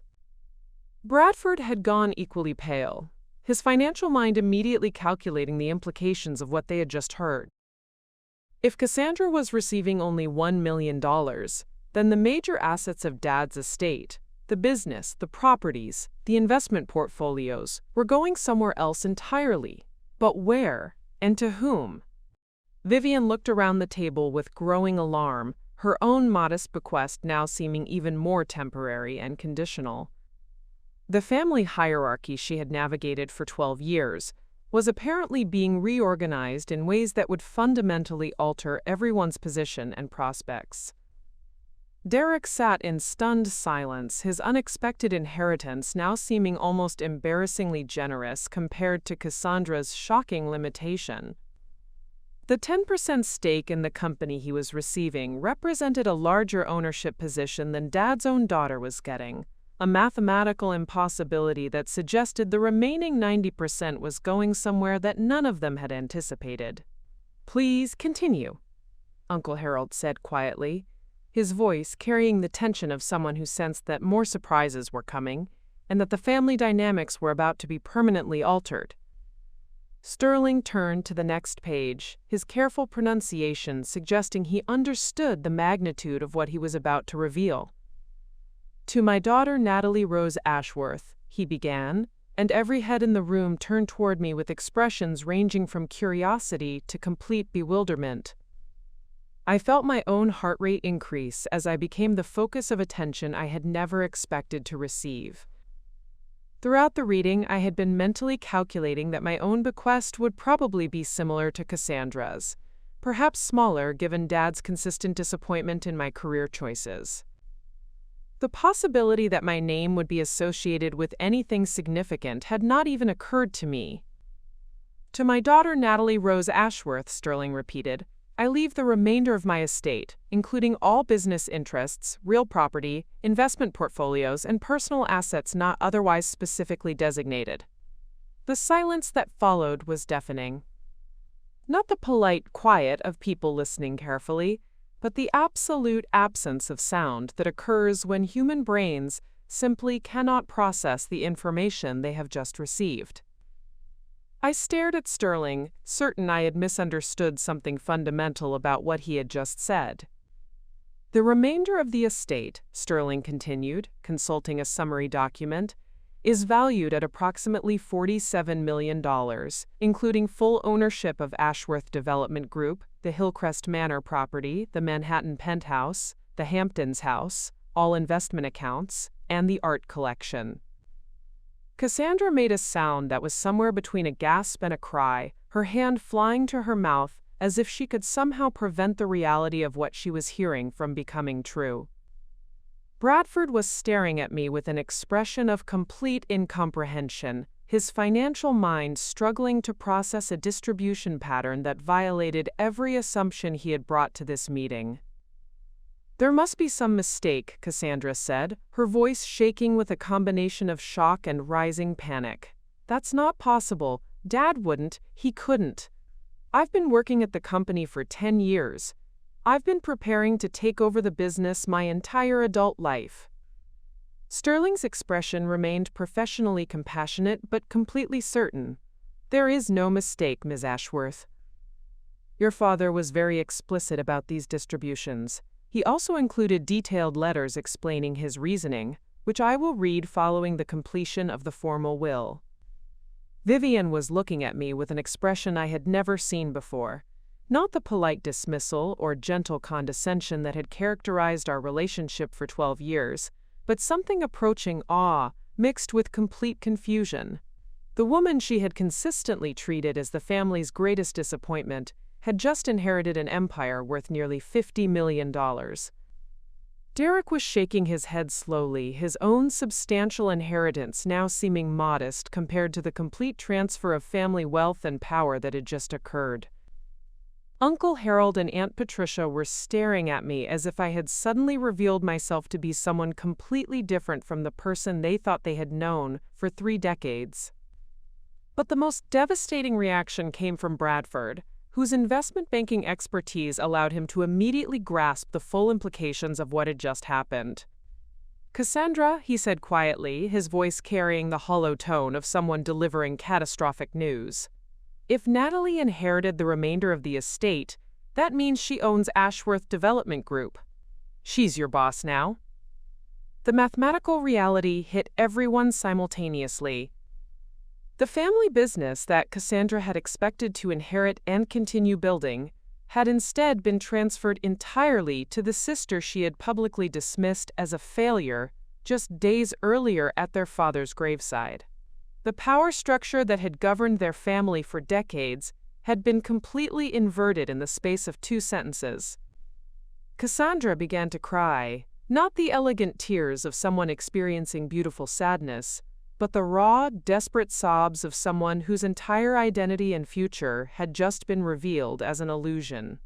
Bradford had gone equally pale, his financial mind immediately calculating the implications of what they had just heard. If Cassandra was receiving only $1 million, then the major assets of Dad's estate, the business, the properties, the investment portfolios, were going somewhere else entirely. But where, and to whom? Vivian looked around the table with growing alarm, her own modest bequest now seeming even more temporary and conditional. The family hierarchy she had navigated for 12 years was apparently being reorganized in ways that would fundamentally alter everyone's position and prospects. Derek sat in stunned silence, his unexpected inheritance now seeming almost embarrassingly generous compared to Cassandra's shocking limitation. The 10% stake in the company he was receiving represented a larger ownership position than Dad's own daughter was getting, a mathematical impossibility that suggested the remaining 90% was going somewhere that none of them had anticipated. Please continue, Uncle Harold said quietly, his voice carrying the tension of someone who sensed that more surprises were coming and that the family dynamics were about to be permanently altered. Sterling turned to the next page, his careful pronunciation suggesting he understood the magnitude of what he was about to reveal. "To my daughter Natalie Rose Ashworth," he began, and every head in the room turned toward me with expressions ranging from curiosity to complete bewilderment. I felt my own heart rate increase as I became the focus of attention I had never expected to receive. Throughout the reading, I had been mentally calculating that my own bequest would probably be similar to Cassandra's, perhaps smaller given Dad's consistent disappointment in my career choices. The possibility that my name would be associated with anything significant had not even occurred to me. "To my daughter Natalie Rose Ashworth," Sterling repeated, "I leave the remainder of my estate, including all business interests, real property, investment portfolios, and personal assets not otherwise specifically designated." The silence that followed was deafening. Not the polite quiet of people listening carefully, but the absolute absence of sound that occurs when human brains simply cannot process the information they have just received. I stared at Sterling, certain I had misunderstood something fundamental about what he had just said. "The remainder of the estate," Sterling continued, consulting a summary document, "is valued at approximately $47 million, including full ownership of Ashworth Development Group, the Hillcrest Manor property, the Manhattan penthouse, the Hamptons house, all investment accounts, and the art collection." Cassandra made a sound that was somewhere between a gasp and a cry, her hand flying to her mouth as if she could somehow prevent the reality of what she was hearing from becoming true. Bradford was staring at me with an expression of complete incomprehension, his financial mind struggling to process a distribution pattern that violated every assumption he had brought to this meeting. "There must be some mistake," Cassandra said, her voice shaking with a combination of shock and rising panic. "That's not possible. Dad wouldn't. He couldn't. I've been working at the company for 10 years. I've been preparing to take over the business my entire adult life." Sterling's expression remained professionally compassionate but completely certain. "There is no mistake, Ms. Ashworth. Your father was very explicit about these distributions. He also included detailed letters explaining his reasoning, which I will read following the completion of the formal will." Vivian was looking at me with an expression I had never seen before. Not the polite dismissal or gentle condescension that had characterized our relationship for 12 years, but something approaching awe, mixed with complete confusion. The woman she had consistently treated as the family's greatest disappointment had just inherited an empire worth nearly $50 million. Derek was shaking his head slowly, his own substantial inheritance now seeming modest compared to the complete transfer of family wealth and power that had just occurred. Uncle Harold and Aunt Patricia were staring at me as if I had suddenly revealed myself to be someone completely different from the person they thought they had known for 3 decades. But the most devastating reaction came from Bradford, whose investment banking expertise allowed him to immediately grasp the full implications of what had just happened. "Cassandra," he said quietly, his voice carrying the hollow tone of someone delivering catastrophic news, "if Natalie inherited the remainder of the estate, that means she owns Ashworth Development Group. She's your boss now." The mathematical reality hit everyone simultaneously. The family business that Cassandra had expected to inherit and continue building had instead been transferred entirely to the sister she had publicly dismissed as a failure just days earlier at their father's graveside. The power structure that had governed their family for decades had been completely inverted in the space of 2 sentences. Cassandra began to cry, not the elegant tears of someone experiencing beautiful sadness, but the raw, desperate sobs of someone whose entire identity and future had just been revealed as an illusion.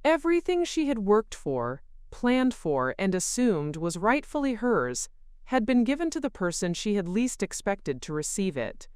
Everything she had worked for, planned for, and assumed was rightfully hers had been given to the person she had least expected to receive it.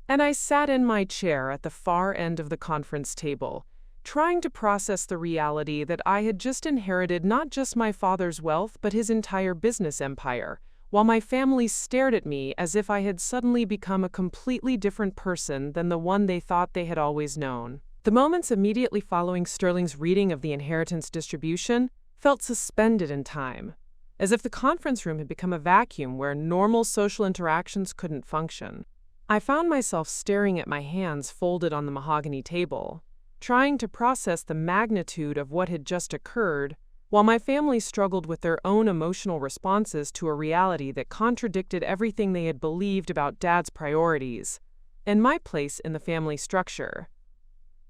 And I sat in my chair at the far end of the conference table, trying to process the reality that I had just inherited not just my father's wealth but his entire business empire, while my family stared at me as if I had suddenly become a completely different person than the one they thought they had always known. The moments immediately following Sterling's reading of the inheritance distribution felt suspended in time, as if the conference room had become a vacuum where normal social interactions couldn't function. I found myself staring at my hands folded on the mahogany table, trying to process the magnitude of what had just occurred, while my family struggled with their own emotional responses to a reality that contradicted everything they had believed about Dad's priorities and my place in the family structure.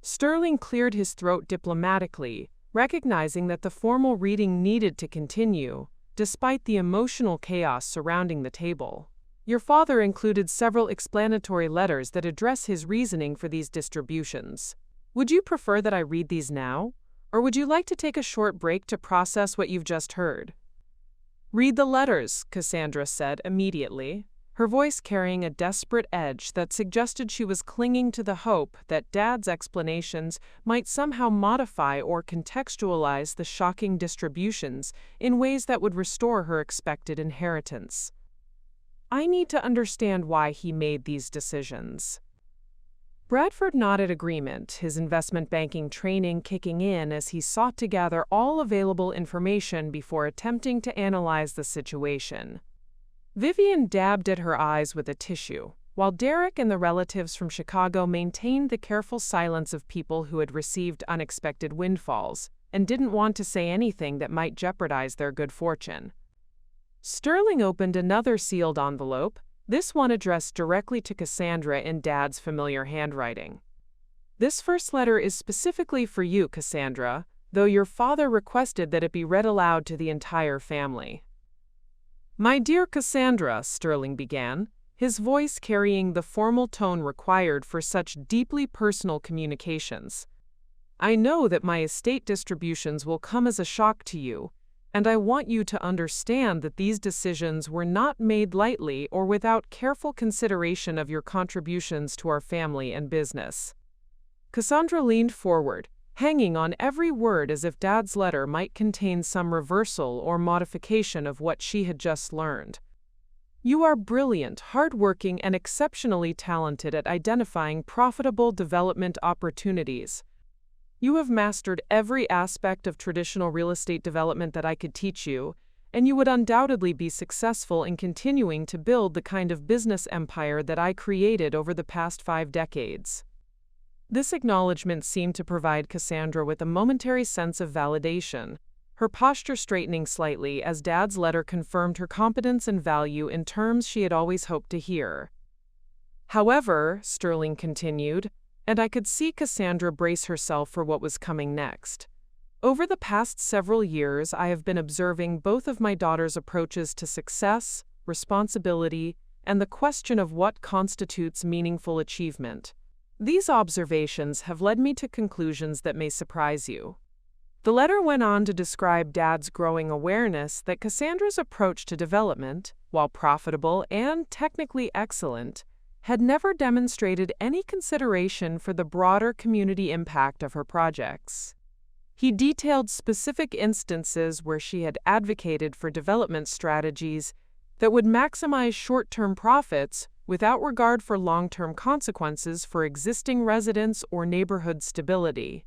Sterling cleared his throat diplomatically, recognizing that the formal reading needed to continue, despite the emotional chaos surrounding the table. Your father included several explanatory letters that address his reasoning for these distributions. Would you prefer that I read these now, or would you like to take a short break to process what you've just heard? Read the letters, Cassandra said immediately, her voice carrying a desperate edge that suggested she was clinging to the hope that Dad's explanations might somehow modify or contextualize the shocking distributions in ways that would restore her expected inheritance. I need to understand why he made these decisions. Bradford nodded agreement, his investment banking training kicking in as he sought to gather all available information before attempting to analyze the situation. Vivian dabbed at her eyes with a tissue, while Derek and the relatives from Chicago maintained the careful silence of people who had received unexpected windfalls and didn't want to say anything that might jeopardize their good fortune. Sterling opened another sealed envelope, this one addressed directly to Cassandra in Dad's familiar handwriting. This first letter is specifically for you, Cassandra, though your father requested that it be read aloud to the entire family. My dear Cassandra, Sterling began, his voice carrying the formal tone required for such deeply personal communications. I know that my estate distributions will come as a shock to you, and I want you to understand that these decisions were not made lightly or without careful consideration of your contributions to our family and business. Cassandra leaned forward, hanging on every word as if Dad's letter might contain some reversal or modification of what she had just learned. You are brilliant, hardworking, and exceptionally talented at identifying profitable development opportunities. You have mastered every aspect of traditional real estate development that I could teach you, and you would undoubtedly be successful in continuing to build the kind of business empire that I created over the past 5 decades. This acknowledgement seemed to provide Cassandra with a momentary sense of validation, her posture straightening slightly as Dad's letter confirmed her competence and value in terms she had always hoped to hear. However, Sterling continued, and I could see Cassandra brace herself for what was coming next. Over the past several years, I have been observing both of my daughter's approaches to success, responsibility, and the question of what constitutes meaningful achievement. These observations have led me to conclusions that may surprise you. The letter went on to describe Dad's growing awareness that Cassandra's approach to development, while profitable and technically excellent, had never demonstrated any consideration for the broader community impact of her projects. He detailed specific instances where she had advocated for development strategies that would maximize short-term profits without regard for long-term consequences for existing residents or neighborhood stability.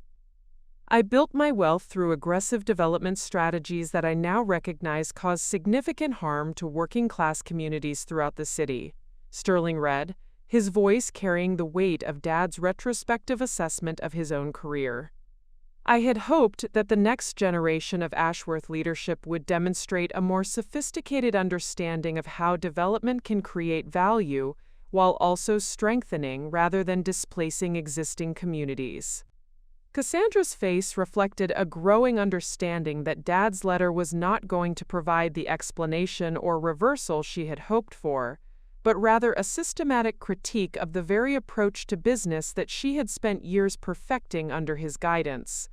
I built my wealth through aggressive development strategies that I now recognize cause significant harm to working-class communities throughout the city, Sterling read, his voice carrying the weight of Dad's retrospective assessment of his own career. I had hoped that the next generation of Ashworth leadership would demonstrate a more sophisticated understanding of how development can create value while also strengthening rather than displacing existing communities. Cassandra's face reflected a growing understanding that Dad's letter was not going to provide the explanation or reversal she had hoped for, but rather a systematic critique of the very approach to business that she had spent years perfecting under his guidance.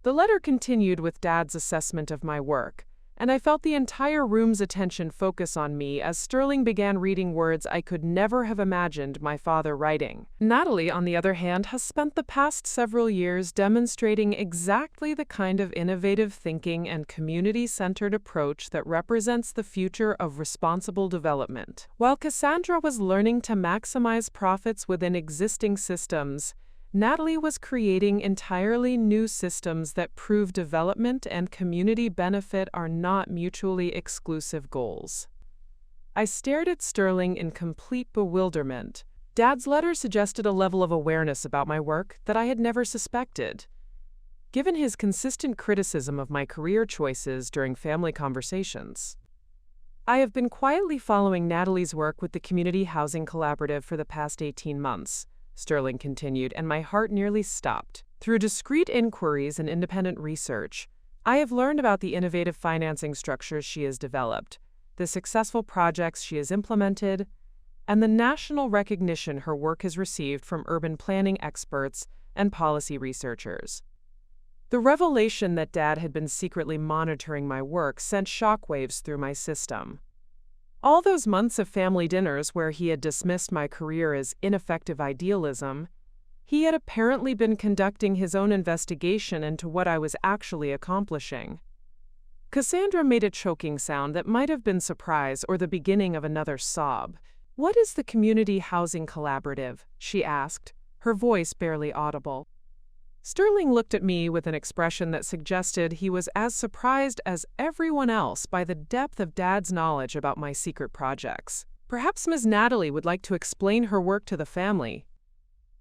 The letter continued with Dad's assessment of my work, and I felt the entire room's attention focus on me as Sterling began reading words I could never have imagined my father writing. Natalie, on the other hand, has spent the past several years demonstrating exactly the kind of innovative thinking and community-centered approach that represents the future of responsible development. While Cassandra was learning to maximize profits within existing systems, Natalie was creating entirely new systems that prove development and community benefit are not mutually exclusive goals. I stared at Sterling in complete bewilderment. Dad's letter suggested a level of awareness about my work that I had never suspected. Given his consistent criticism of my career choices during family conversations, I have been quietly following Natalie's work with the Community Housing Collaborative for the past 18 months. Sterling continued, and my heart nearly stopped. Through discreet inquiries and independent research, I have learned about the innovative financing structures she has developed, the successful projects she has implemented, and the national recognition her work has received from urban planning experts and policy researchers. The revelation that Dad had been secretly monitoring my work sent shockwaves through my system. All those months of family dinners where he had dismissed my career as ineffective idealism, he had apparently been conducting his own investigation into what I was actually accomplishing. Cassandra made a choking sound that might have been surprise or the beginning of another sob. "What is the Community Housing Collaborative?" she asked, her voice barely audible. Sterling looked at me with an expression that suggested he was as surprised as everyone else by the depth of Dad's knowledge about my secret projects. Perhaps Ms. Natalie would like to explain her work to the family.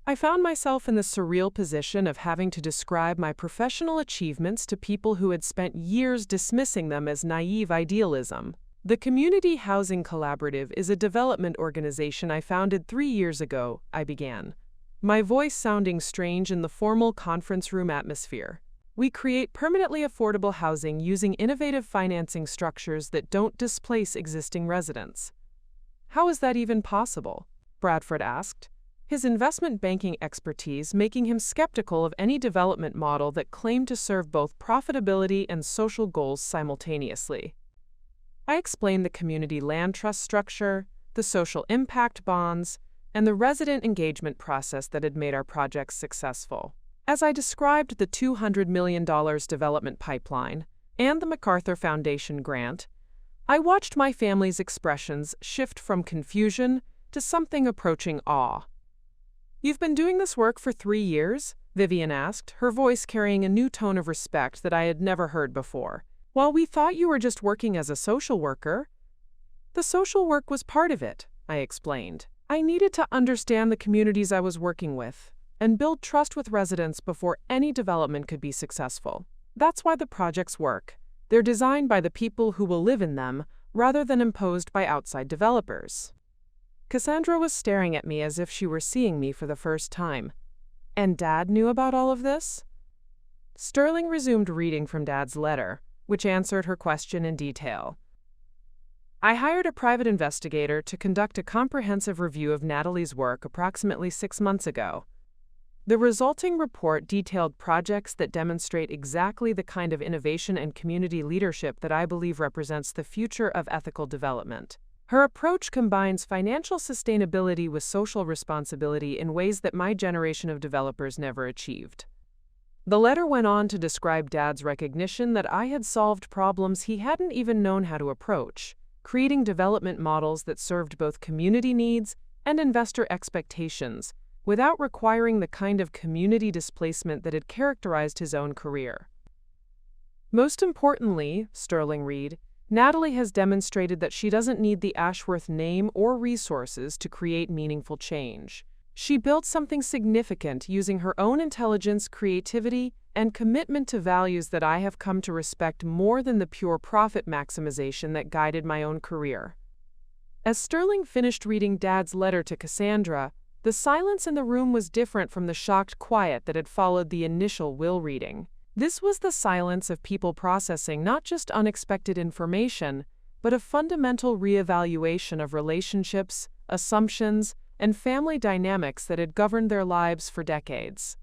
I found myself in the surreal position of having to describe my professional achievements to people who had spent years dismissing them as naive idealism. The Community Housing Collaborative is a development organization I founded 3 years ago, I began, my voice sounding strange in the formal conference room atmosphere. We create permanently affordable housing using innovative financing structures that don't displace existing residents. How is that even possible? Bradford asked, his investment banking expertise making him skeptical of any development model that claimed to serve both profitability and social goals simultaneously. I explained the community land trust structure, the social impact bonds, and the resident engagement process that had made our projects successful. As I described the $200 million development pipeline and the MacArthur Foundation grant, I watched my family's expressions shift from confusion to something approaching awe. "You've been doing this work for 3 years?" Vivian asked, her voice carrying a new tone of respect that I had never heard before. "While we thought you were just working as a social worker." "The social work was part of it," I explained. "I needed to understand the communities I was working with and build trust with residents before any development could be successful. That's why the projects work. They're designed by the people who will live in them rather than imposed by outside developers." Cassandra was staring at me as if she were seeing me for the first time. "And Dad knew about all of this?" Sterling resumed reading from Dad's letter, which answered her question in detail. "I hired a private investigator to conduct a comprehensive review of Natalie's work approximately 6 months ago. The resulting report detailed projects that demonstrate exactly the kind of innovation and community leadership that I believe represents the future of ethical development. Her approach combines financial sustainability with social responsibility in ways that my generation of developers never achieved." The letter went on to describe Dad's recognition that I had solved problems he hadn't even known how to approach, creating development models that served both community needs and investor expectations, without requiring the kind of community displacement that had characterized his own career. "Most importantly," Sterling read, "Natalie has demonstrated that she doesn't need the Ashworth name or resources to create meaningful change. She built something significant using her own intelligence, creativity, and commitment to values that I have come to respect more than the pure profit maximization that guided my own career." As Sterling finished reading Dad's letter to Cassandra, the silence in the room was different from the shocked quiet that had followed the initial will reading. This was the silence of people processing not just unexpected information, but a fundamental reevaluation of relationships, assumptions, and family dynamics that had governed their lives for decades.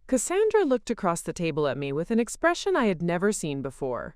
Cassandra looked across the table at me with an expression I had never seen before.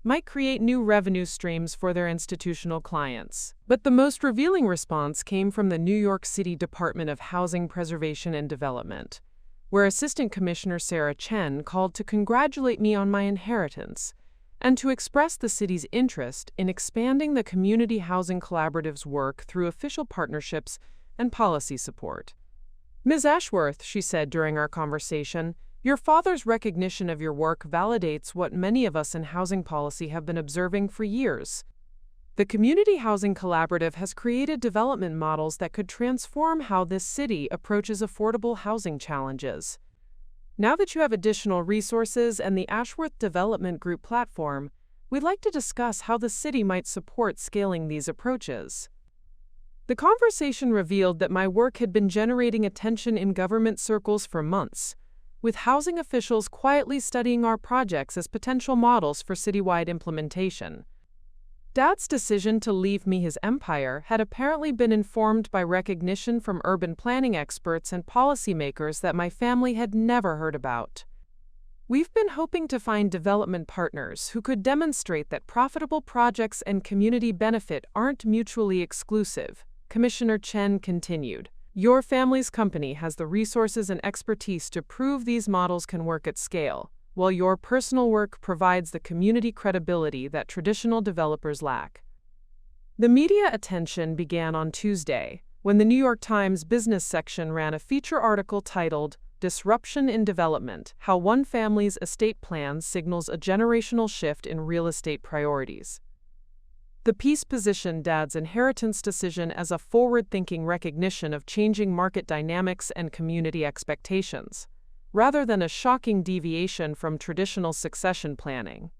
might create new revenue streams for their institutional clients. But the most revealing response came from the New York City Department of Housing Preservation and Development, where Assistant Commissioner Sarah Chen called to congratulate me on my inheritance and to express the city's interest in expanding the Community Housing Collaborative's work through official partnerships and policy support. "Ms. Ashworth," she said during our conversation, "your father's recognition of your work validates what many of us in housing policy have been observing for years. The Community Housing Collaborative has created development models that could transform how this city approaches affordable housing challenges. Now that you have additional resources and the Ashworth Development Group platform, we'd like to discuss how the city might support scaling these approaches." The conversation revealed that my work had been generating attention in government circles for months, with housing officials quietly studying our projects as potential models for citywide implementation. Dad's decision to leave me his empire had apparently been informed by recognition from urban planning experts and policymakers that my family had never heard about. "We've been hoping to find development partners who could demonstrate that profitable projects and community benefit aren't mutually exclusive," Commissioner Chen continued. "Your family's company has the resources and expertise to prove these models can work at scale, while your personal work provides the community credibility that traditional developers lack." The media attention began on Tuesday, when the New York Times business section ran a feature article titled, "Disruption in Development: How One Family's Estate Plan Signals a Generational Shift in Real Estate Priorities." The piece positioned Dad's inheritance decision as a forward-thinking recognition of changing market dynamics and community expectations, rather than a shocking deviation from traditional succession planning.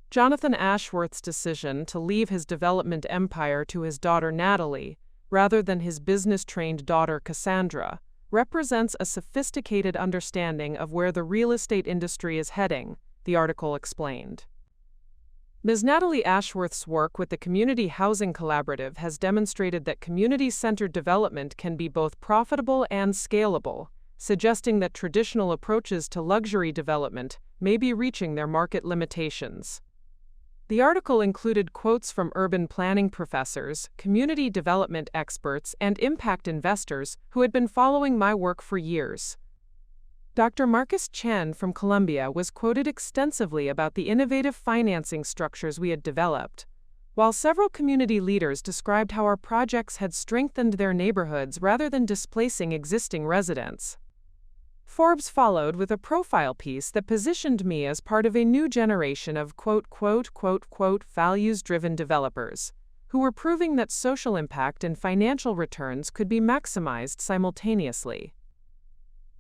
Jonathan Ashworth's decision to leave his development empire to his daughter Natalie, rather than his business-trained daughter Cassandra, represents a sophisticated understanding of where the real estate industry is heading, the article explained. Ms. Natalie Ashworth's work with the Community Housing Collaborative has demonstrated that community-centered development can be both profitable and scalable, suggesting that traditional approaches to luxury development may be reaching their market limitations. The article included quotes from urban planning professors, community development experts, and impact investors who had been following my work for years. Dr. Marcus Chen from Columbia was quoted extensively about the innovative financing structures we had developed, while several community leaders described how our projects had strengthened their neighborhoods rather than displacing existing residents. Forbes followed with a profile piece that positioned me as part of a new generation of "values-driven developers," who were proving that social impact and financial returns could be maximized simultaneously.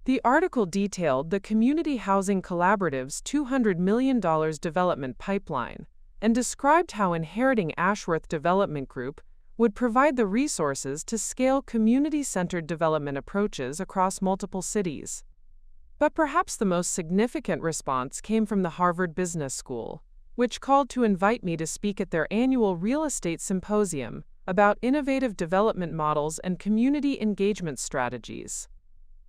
The article detailed the Community Housing Collaborative's $200 million development pipeline and described how inheriting Ashworth Development Group would provide the resources to scale community-centered development approaches across multiple cities. But perhaps the most significant response came from the Harvard Business School, which called to invite me to speak at their annual real estate symposium about innovative development models and community engagement strategies.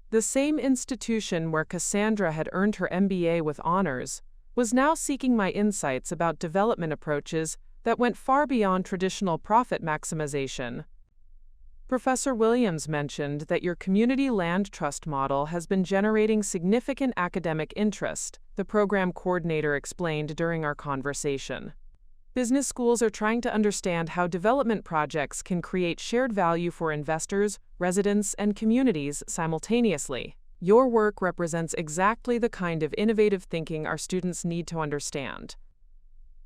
The same institution where Cassandra had earned her MBA with honors was now seeking my insights about development approaches that went far beyond traditional profit maximization. Professor Williams mentioned that your community land trust model has been generating significant academic interest, the program coordinator explained during our conversation. Business schools are trying to understand how development projects can create shared value for investors, residents, and communities simultaneously. Your work represents exactly the kind of innovative thinking our students need to understand.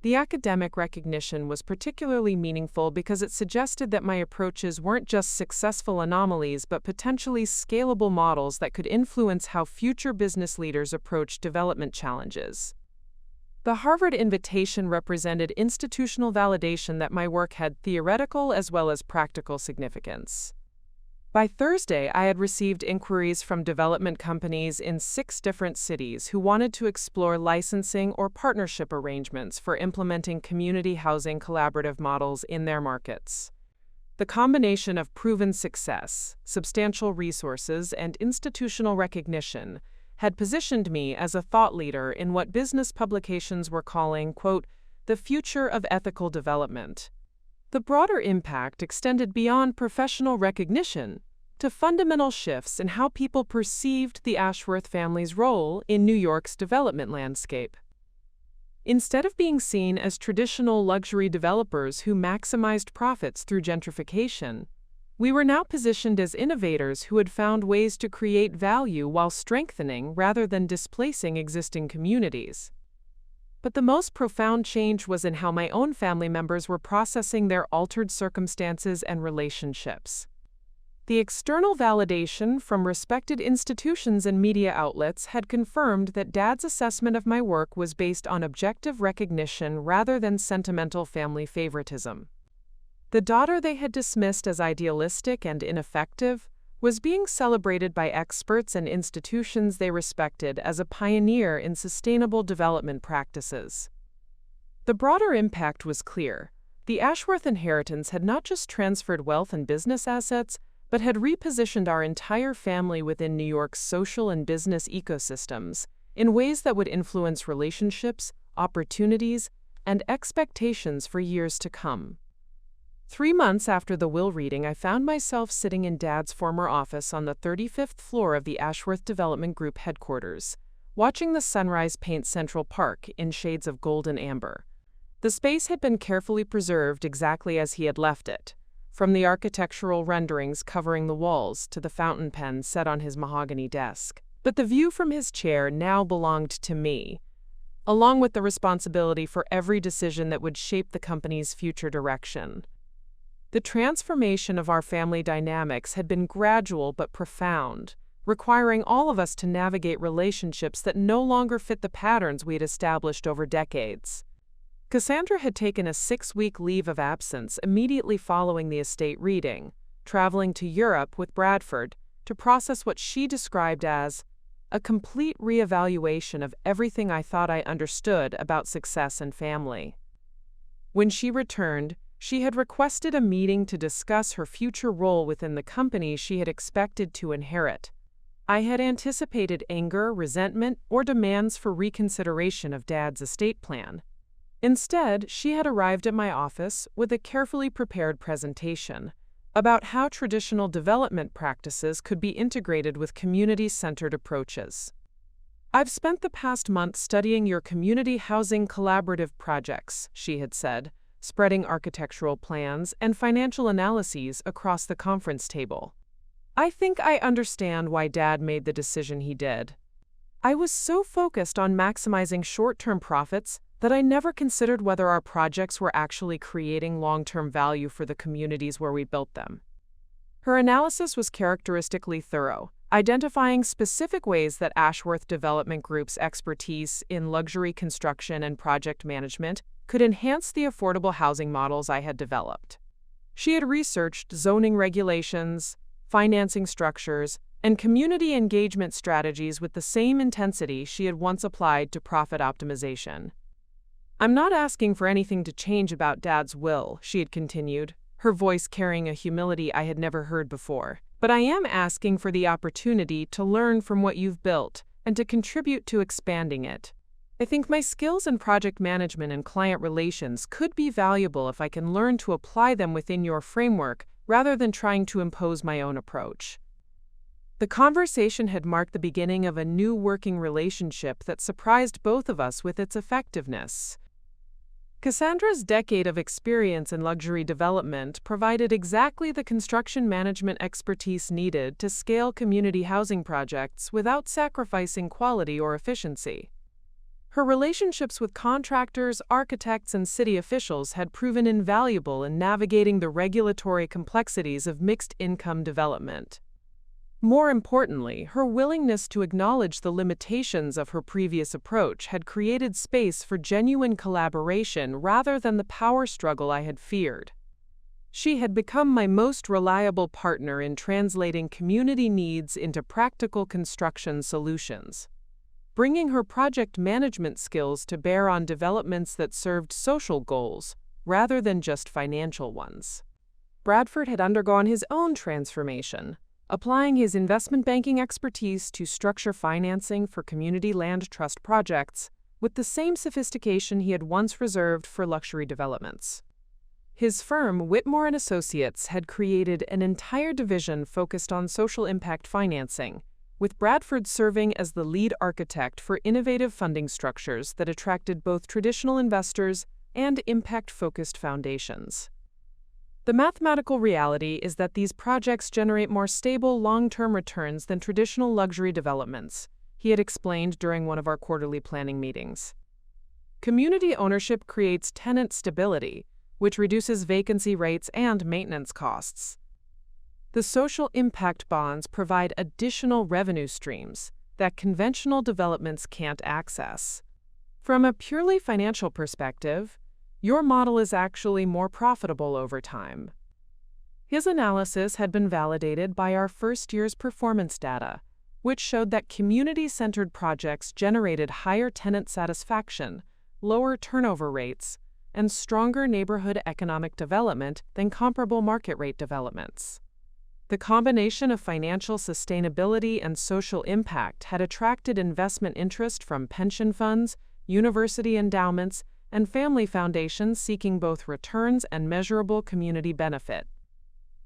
The academic recognition was particularly meaningful because it suggested that my approaches weren't just successful anomalies but potentially scalable models that could influence how future business leaders approach development challenges. The Harvard invitation represented institutional validation that my work had theoretical as well as practical significance. By Thursday, I had received inquiries from development companies in 6 different cities who wanted to explore licensing or partnership arrangements for implementing community housing collaborative models in their markets. The combination of proven success, substantial resources, and institutional recognition had positioned me as a thought leader in what business publications were calling, quote, The Future of Ethical Development. The broader impact extended beyond professional recognition to fundamental shifts in how people perceived the Ashworth family's role in New York's development landscape. Instead of being seen as traditional luxury developers who maximized profits through gentrification, we were now positioned as innovators who had found ways to create value while strengthening rather than displacing existing communities. But the most profound change was in how my own family members were processing their altered circumstances and relationships. The external validation from respected institutions and media outlets had confirmed that Dad's assessment of my work was based on objective recognition rather than sentimental family favoritism. The daughter they had dismissed as idealistic and ineffective was being celebrated by experts and institutions they respected as a pioneer in sustainable development practices. The broader impact was clear. The Ashworth inheritance had not just transferred wealth and business assets, but had repositioned our entire family within New York's social and business ecosystems in ways that would influence relationships, opportunities, and expectations for years to come. 3 months after the will reading, I found myself sitting in Dad's former office on the 35th floor of the Ashworth Development Group headquarters, watching the sunrise paint Central Park in shades of gold and amber. The space had been carefully preserved exactly as he had left it, from the architectural renderings covering the walls to the fountain pen set on his mahogany desk. But the view from his chair now belonged to me, along with the responsibility for every decision that would shape the company's future direction. The transformation of our family dynamics had been gradual but profound, requiring all of us to navigate relationships that no longer fit the patterns we had established over decades. Cassandra had taken a 6-week leave of absence immediately following the estate reading, traveling to Europe with Bradford to process what she described as a complete reevaluation of everything I thought I understood about success and family. When she returned, she had requested a meeting to discuss her future role within the company she had expected to inherit. I had anticipated anger, resentment, or demands for reconsideration of Dad's estate plan. Instead, she had arrived at my office with a carefully prepared presentation about how traditional development practices could be integrated with community-centered approaches. "I've spent the past month studying your community housing collaborative projects," she had said, spreading architectural plans and financial analyses across the conference table. "I think I understand why Dad made the decision he did. I was so focused on maximizing short-term profits that I never considered whether our projects were actually creating long-term value for the communities where we built them." Her analysis was characteristically thorough, identifying specific ways that Ashworth Development Group's expertise in luxury construction and project management could enhance the affordable housing models I had developed. She had researched zoning regulations, financing structures, and community engagement strategies with the same intensity she had once applied to profit optimization. "I'm not asking for anything to change about Dad's will," she had continued, her voice carrying a humility I had never heard before. "But I am asking for the opportunity to learn from what you've built and to contribute to expanding it. I think my skills in project management and client relations could be valuable if I can learn to apply them within your framework rather than trying to impose my own approach." The conversation had marked the beginning of a new working relationship that surprised both of us with its effectiveness. Cassandra's decade of experience in luxury development provided exactly the construction management expertise needed to scale community housing projects without sacrificing quality or efficiency. Her relationships with contractors, architects, and city officials had proven invaluable in navigating the regulatory complexities of mixed-income development. More importantly, her willingness to acknowledge the limitations of her previous approach had created space for genuine collaboration rather than the power struggle I had feared. She had become my most reliable partner in translating community needs into practical construction solutions, bringing her project management skills to bear on developments that served social goals rather than just financial ones. Bradford had undergone his own transformation, applying his investment banking expertise to structure financing for community land trust projects with the same sophistication he had once reserved for luxury developments. His firm, Whitmore & Associates, had created an entire division focused on social impact financing, with Bradford serving as the lead architect for innovative funding structures that attracted both traditional investors and impact-focused foundations. The mathematical reality is that these projects generate more stable, long-term returns than traditional luxury developments, he had explained during one of our quarterly planning meetings. Community ownership creates tenant stability, which reduces vacancy rates and maintenance costs. The social impact bonds provide additional revenue streams that conventional developments can't access. From a purely financial perspective, your model is actually more profitable over time. His analysis had been validated by our first year's performance data, which showed that community-centered projects generated higher tenant satisfaction, lower turnover rates, and stronger neighborhood economic development than comparable market-rate developments. The combination of financial sustainability and social impact had attracted investment interest from pension funds, university endowments, and family foundations seeking both returns and measurable community benefit.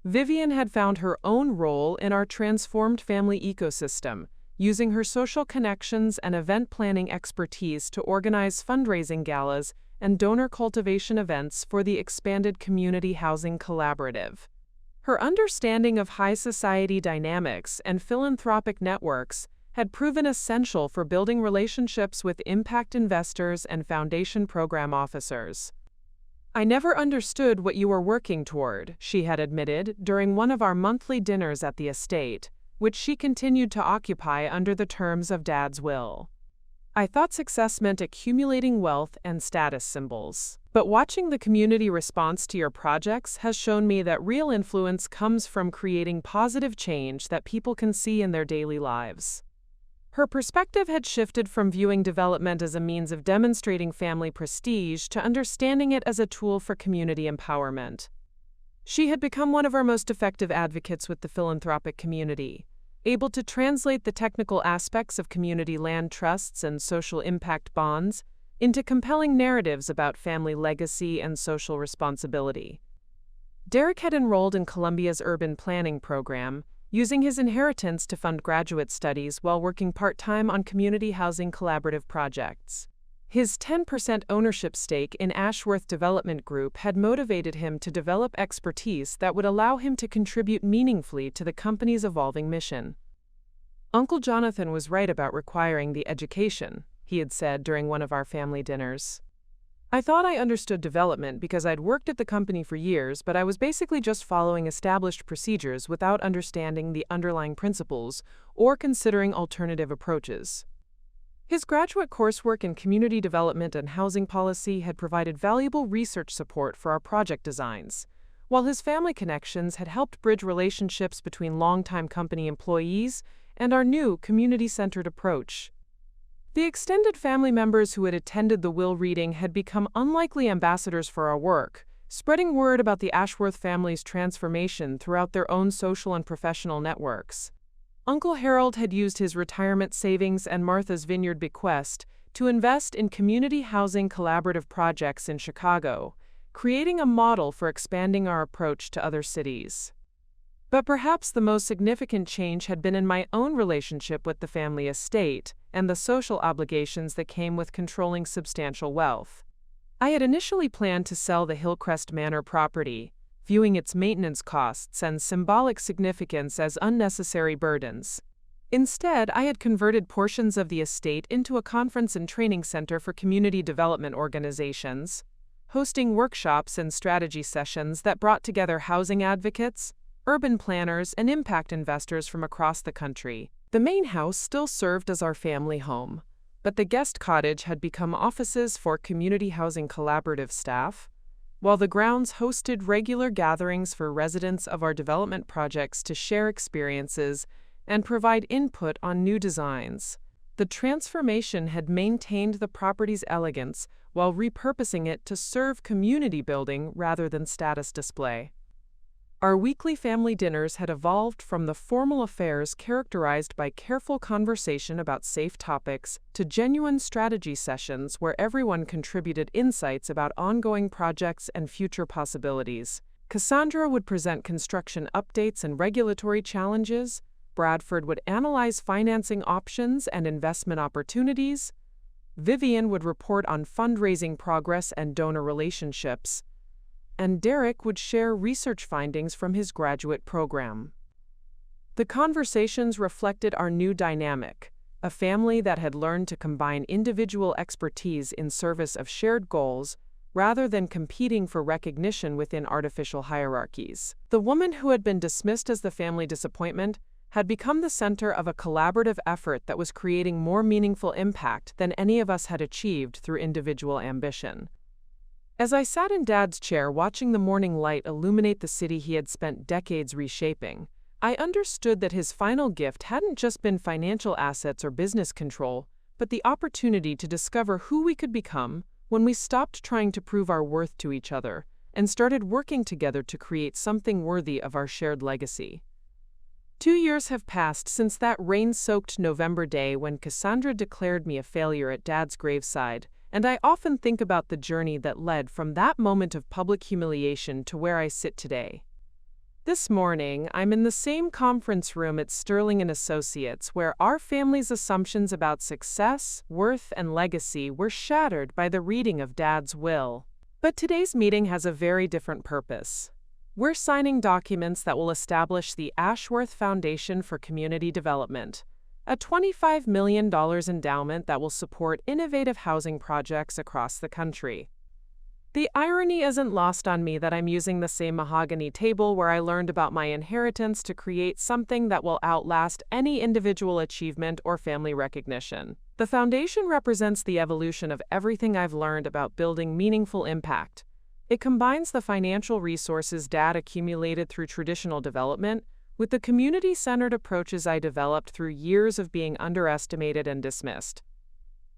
Vivian had found her own role in our transformed family ecosystem, using her social connections and event planning expertise to organize fundraising galas and donor cultivation events for the expanded Community Housing Collaborative. Her understanding of high society dynamics and philanthropic networks had proven essential for building relationships with impact investors and foundation program officers. "I never understood what you were working toward," she had admitted during one of our monthly dinners at the estate, which she continued to occupy under the terms of Dad's will. "I thought success meant accumulating wealth and status symbols. But watching the community response to your projects has shown me that real influence comes from creating positive change that people can see in their daily lives." Her perspective had shifted from viewing development as a means of demonstrating family prestige to understanding it as a tool for community empowerment. She had become one of our most effective advocates with the philanthropic community, able to translate the technical aspects of community land trusts and social impact bonds into compelling narratives about family legacy and social responsibility. Derek had enrolled in Columbia's urban planning program, using his inheritance to fund graduate studies while working part-time on community housing collaborative projects. His 10% ownership stake in Ashworth Development Group had motivated him to develop expertise that would allow him to contribute meaningfully to the company's evolving mission. "Uncle Jonathan was right about requiring the education," he had said during one of our family dinners. "I thought I understood development because I'd worked at the company for years, but I was basically just following established procedures without understanding the underlying principles or considering alternative approaches." His graduate coursework in community development and housing policy had provided valuable research support for our project designs, while his family connections had helped bridge relationships between longtime company employees and our new community-centered approach. The extended family members who had attended the will reading had become unlikely ambassadors for our work, spreading word about the Ashworth family's transformation throughout their own social and professional networks. Uncle Harold had used his retirement savings and Martha's Vineyard bequest to invest in community housing collaborative projects in Chicago, creating a model for expanding our approach to other cities. But perhaps the most significant change had been in my own relationship with the family estate and the social obligations that came with controlling substantial wealth. I had initially planned to sell the Hillcrest Manor property, viewing its maintenance costs and symbolic significance as unnecessary burdens. Instead, I had converted portions of the estate into a conference and training center for community development organizations, hosting workshops and strategy sessions that brought together housing advocates, urban planners, and impact investors from across the country. The main house still served as our family home, but the guest cottage had become offices for community housing collaborative staff, while the grounds hosted regular gatherings for residents of our development projects to share experiences and provide input on new designs. The transformation had maintained the property's elegance while repurposing it to serve community building rather than status display. Our weekly family dinners had evolved from the formal affairs characterized by careful conversation about safe topics to genuine strategy sessions where everyone contributed insights about ongoing projects and future possibilities. Cassandra would present construction updates and regulatory challenges. Bradford would analyze financing options and investment opportunities. Vivian would report on fundraising progress and donor relationships. And Derek would share research findings from his graduate program. The conversations reflected our new dynamic, a family that had learned to combine individual expertise in service of shared goals rather than competing for recognition within artificial hierarchies. The woman who had been dismissed as the family disappointment had become the center of a collaborative effort that was creating more meaningful impact than any of us had achieved through individual ambition. As I sat in Dad's chair watching the morning light illuminate the city he had spent decades reshaping, I understood that his final gift hadn't just been financial assets or business control, but the opportunity to discover who we could become when we stopped trying to prove our worth to each other and started working together to create something worthy of our shared legacy. 2 years have passed since that rain-soaked November day when Cassandra declared me a failure at Dad's graveside, and I often think about the journey that led from that moment of public humiliation to where I sit today. This morning, I'm in the same conference room at Sterling & Associates where our family's assumptions about success, worth, and legacy were shattered by the reading of Dad's will. But today's meeting has a very different purpose. We're signing documents that will establish the Ashworth Foundation for Community Development, a $25 million endowment that will support innovative housing projects across the country. The irony isn't lost on me that I'm using the same mahogany table where I learned about my inheritance to create something that will outlast any individual achievement or family recognition. The foundation represents the evolution of everything I've learned about building meaningful impact. It combines the financial resources Dad accumulated through traditional development with the community-centered approaches I developed through years of being underestimated and dismissed.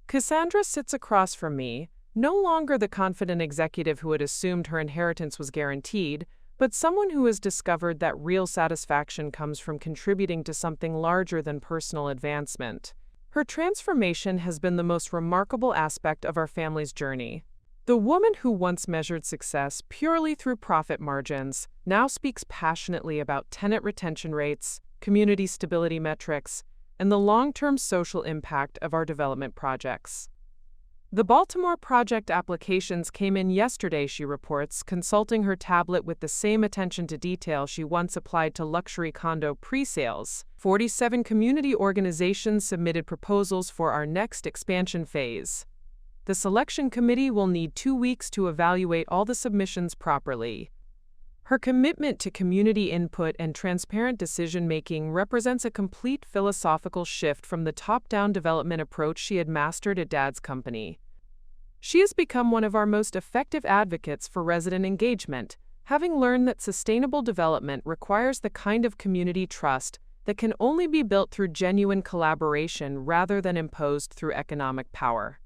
Cassandra sits across from me, no longer the confident executive who had assumed her inheritance was guaranteed, but someone who has discovered that real satisfaction comes from contributing to something larger than personal advancement. Her transformation has been the most remarkable aspect of our family's journey. The woman who once measured success purely through profit margins now speaks passionately about tenant retention rates, community stability metrics, and the long-term social impact of our development projects. The Baltimore project applications came in yesterday, she reports, consulting her tablet with the same attention to detail she once applied to luxury condo pre-sales. 47 community organizations submitted proposals for our next expansion phase. The selection committee will need 2 weeks to evaluate all the submissions properly. Her commitment to community input and transparent decision-making represents a complete philosophical shift from the top-down development approach she had mastered at Dad's company. She has become one of our most effective advocates for resident engagement, having learned that sustainable development requires the kind of community trust that can only be built through genuine collaboration rather than imposed through economic power.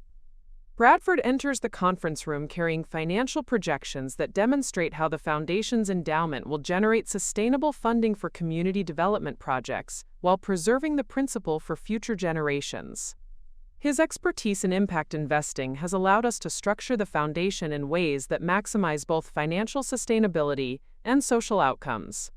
Bradford enters the conference room carrying financial projections that demonstrate how the Foundation's endowment will generate sustainable funding for community development projects while preserving the principle for future generations. His expertise in impact investing has allowed us to structure the Foundation in ways that maximize both financial sustainability and social outcomes.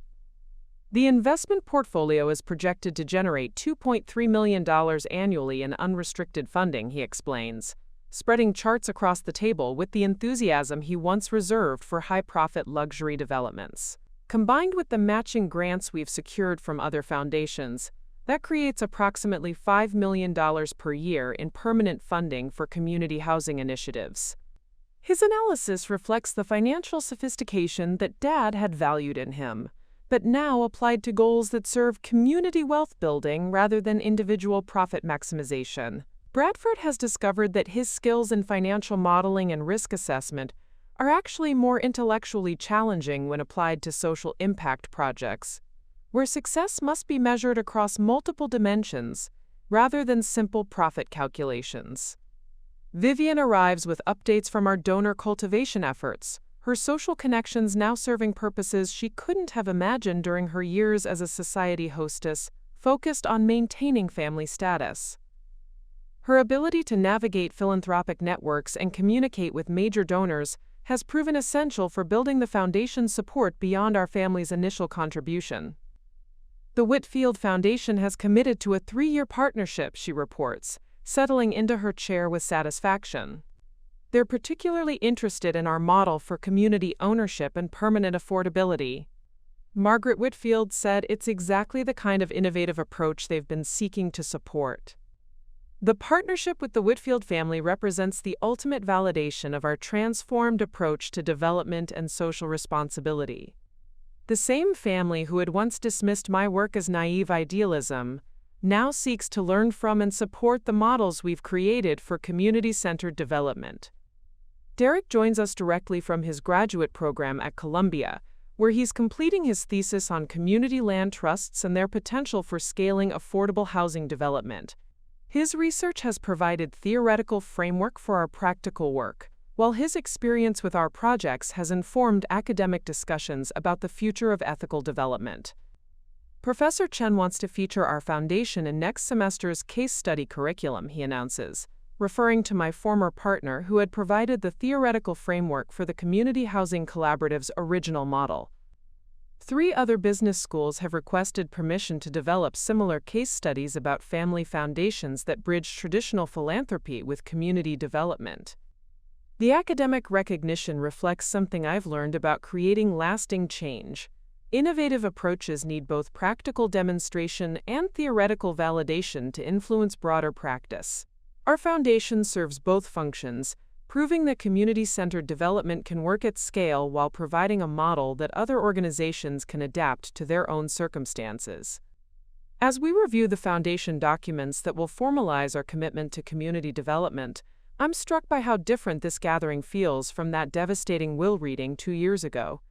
The investment portfolio is projected to generate $2.3 million annually in unrestricted funding, he explains, spreading charts across the table with the enthusiasm he once reserved for high-profit luxury developments. Combined with the matching grants we've secured from other foundations, that creates approximately $5 million per year in permanent funding for community housing initiatives. His analysis reflects the financial sophistication that Dad had valued in him, but now applied to goals that serve community wealth building rather than individual profit maximization. Bradford has discovered that his skills in financial modeling and risk assessment are actually more intellectually challenging when applied to social impact projects, where success must be measured across multiple dimensions rather than simple profit calculations. Vivian arrives with updates from our donor cultivation efforts, her social connections now serving purposes she couldn't have imagined during her years as a society hostess, focused on maintaining family status. Her ability to navigate philanthropic networks and communicate with major donors has proven essential for building the foundation's support beyond our family's initial contribution. The Whitfield Foundation has committed to a 3-year partnership, she reports, settling into her chair with satisfaction. They're particularly interested in our model for community ownership and permanent affordability. Margaret Whitfield said it's exactly the kind of innovative approach they've been seeking to support. The partnership with the Whitfield family represents the ultimate validation of our transformed approach to development and social responsibility. The same family who had once dismissed my work as naive idealism now seeks to learn from and support the models we've created for community-centered development. Derek joins us directly from his graduate program at Columbia, where he's completing his thesis on community land trusts and their potential for scaling affordable housing development. His research has provided theoretical framework for our practical work, while his experience with our projects has informed academic discussions about the future of ethical development. Professor Chen wants to feature our foundation in next semester's case study curriculum, he announces, referring to my former partner who had provided the theoretical framework for the Community Housing Collaborative's original model. 3 other business schools have requested permission to develop similar case studies about family foundations that bridge traditional philanthropy with community development. The academic recognition reflects something I've learned about creating lasting change. Innovative approaches need both practical demonstration and theoretical validation to influence broader practice. Our foundation serves both functions, proving that community-centered development can work at scale while providing a model that other organizations can adapt to their own circumstances. As we review the foundation documents that will formalize our commitment to community development, I'm struck by how different this gathering feels from that devastating will reading 2 years ago.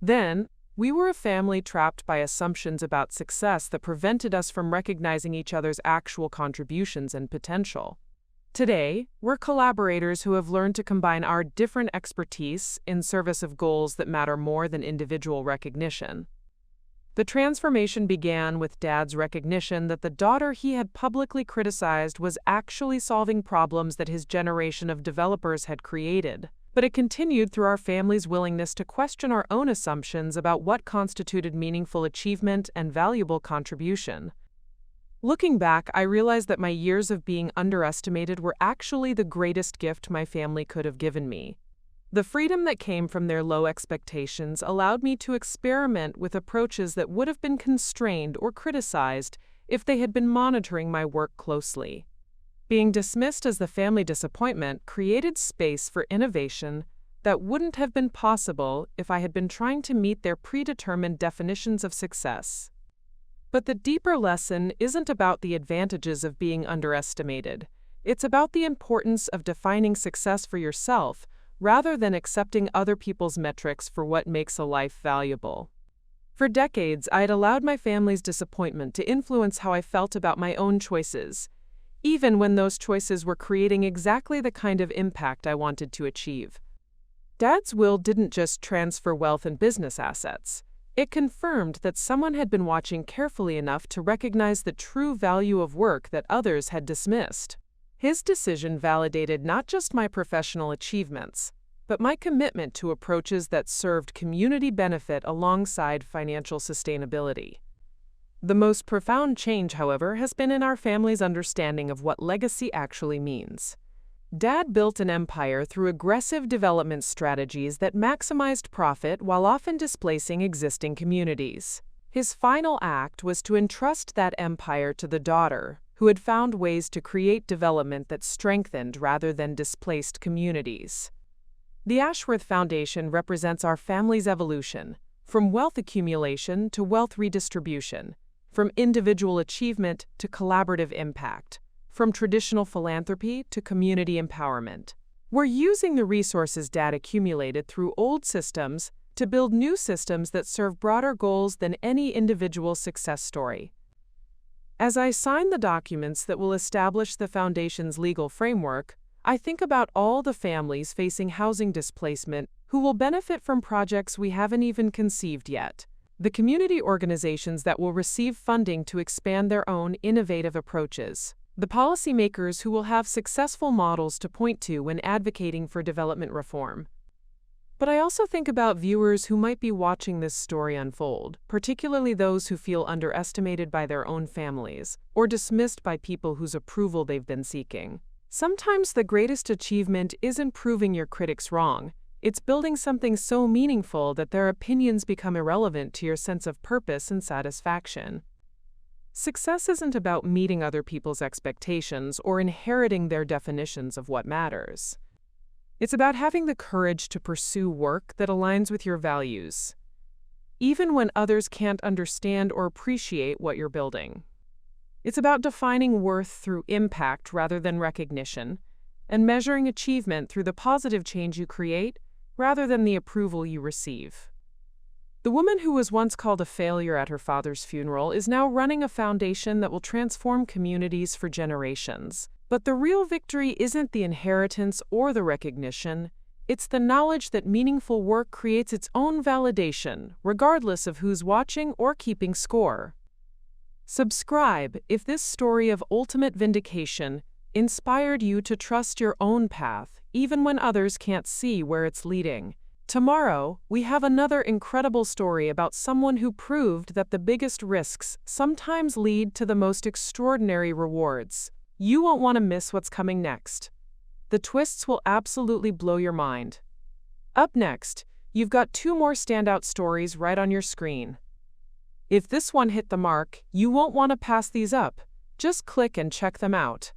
Then, we were a family trapped by assumptions about success that prevented us from recognizing each other's actual contributions and potential. Today, we're collaborators who have learned to combine our different expertise in service of goals that matter more than individual recognition. The transformation began with Dad's recognition that the daughter he had publicly criticized was actually solving problems that his generation of developers had created. But it continued through our family's willingness to question our own assumptions about what constituted meaningful achievement and valuable contribution. Looking back, I realized that my years of being underestimated were actually the greatest gift my family could have given me. The freedom that came from their low expectations allowed me to experiment with approaches that would have been constrained or criticized if they had been monitoring my work closely. Being dismissed as the family disappointment created space for innovation that wouldn't have been possible if I had been trying to meet their predetermined definitions of success. But the deeper lesson isn't about the advantages of being underestimated. It's about the importance of defining success for yourself rather than accepting other people's metrics for what makes a life valuable. For decades, I had allowed my family's disappointment to influence how I felt about my own choices, even when those choices were creating exactly the kind of impact I wanted to achieve. Dad's will didn't just transfer wealth and business assets. It confirmed that someone had been watching carefully enough to recognize the true value of work that others had dismissed. His decision validated not just my professional achievements, but my commitment to approaches that served community benefit alongside financial sustainability. The most profound change, however, has been in our family's understanding of what legacy actually means. Dad built an empire through aggressive development strategies that maximized profit while often displacing existing communities. His final act was to entrust that empire to the daughter, who had found ways to create development that strengthened rather than displaced communities. The Ashworth Foundation represents our family's evolution, from wealth accumulation to wealth redistribution, from individual achievement to collaborative impact, from traditional philanthropy to community empowerment. We're using the resources Dad accumulated through old systems to build new systems that serve broader goals than any individual success story. As I sign the documents that will establish the Foundation's legal framework, I think about all the families facing housing displacement who who will benefit from projects we haven't even conceived yet. The community organizations that will receive funding to expand their own innovative approaches. The policymakers who will have successful models to point to when advocating for development reform. But I also think about viewers who might be watching this story unfold, particularly those who feel underestimated by their own families, or dismissed by people whose approval they've been seeking. Sometimes the greatest achievement isn't proving your critics wrong. It's building something so meaningful that their opinions become irrelevant to your sense of purpose and satisfaction. Success isn't about meeting other people's expectations or inheriting their definitions of what matters. It's about having the courage to pursue work that aligns with your values, even when others can't understand or appreciate what you're building. It's about defining worth through impact rather than recognition, and measuring achievement through the positive change you create rather than the approval you receive. The woman who was once called a failure at her father's funeral is now running a foundation that will transform communities for generations. But the real victory isn't the inheritance or the recognition. It's the knowledge that meaningful work creates its own validation, regardless of who's watching or keeping score. Subscribe if this story of ultimate vindication inspired you to trust your own path, even when others can't see where it's leading. Tomorrow, we have another incredible story about someone who proved that the biggest risks sometimes lead to the most extraordinary rewards. You won't want to miss what's coming next. The twists will absolutely blow your mind. Up next, you've got 2 more standout stories right on your screen. If this one hit the mark, you won't want to pass these up. Just click and check them out.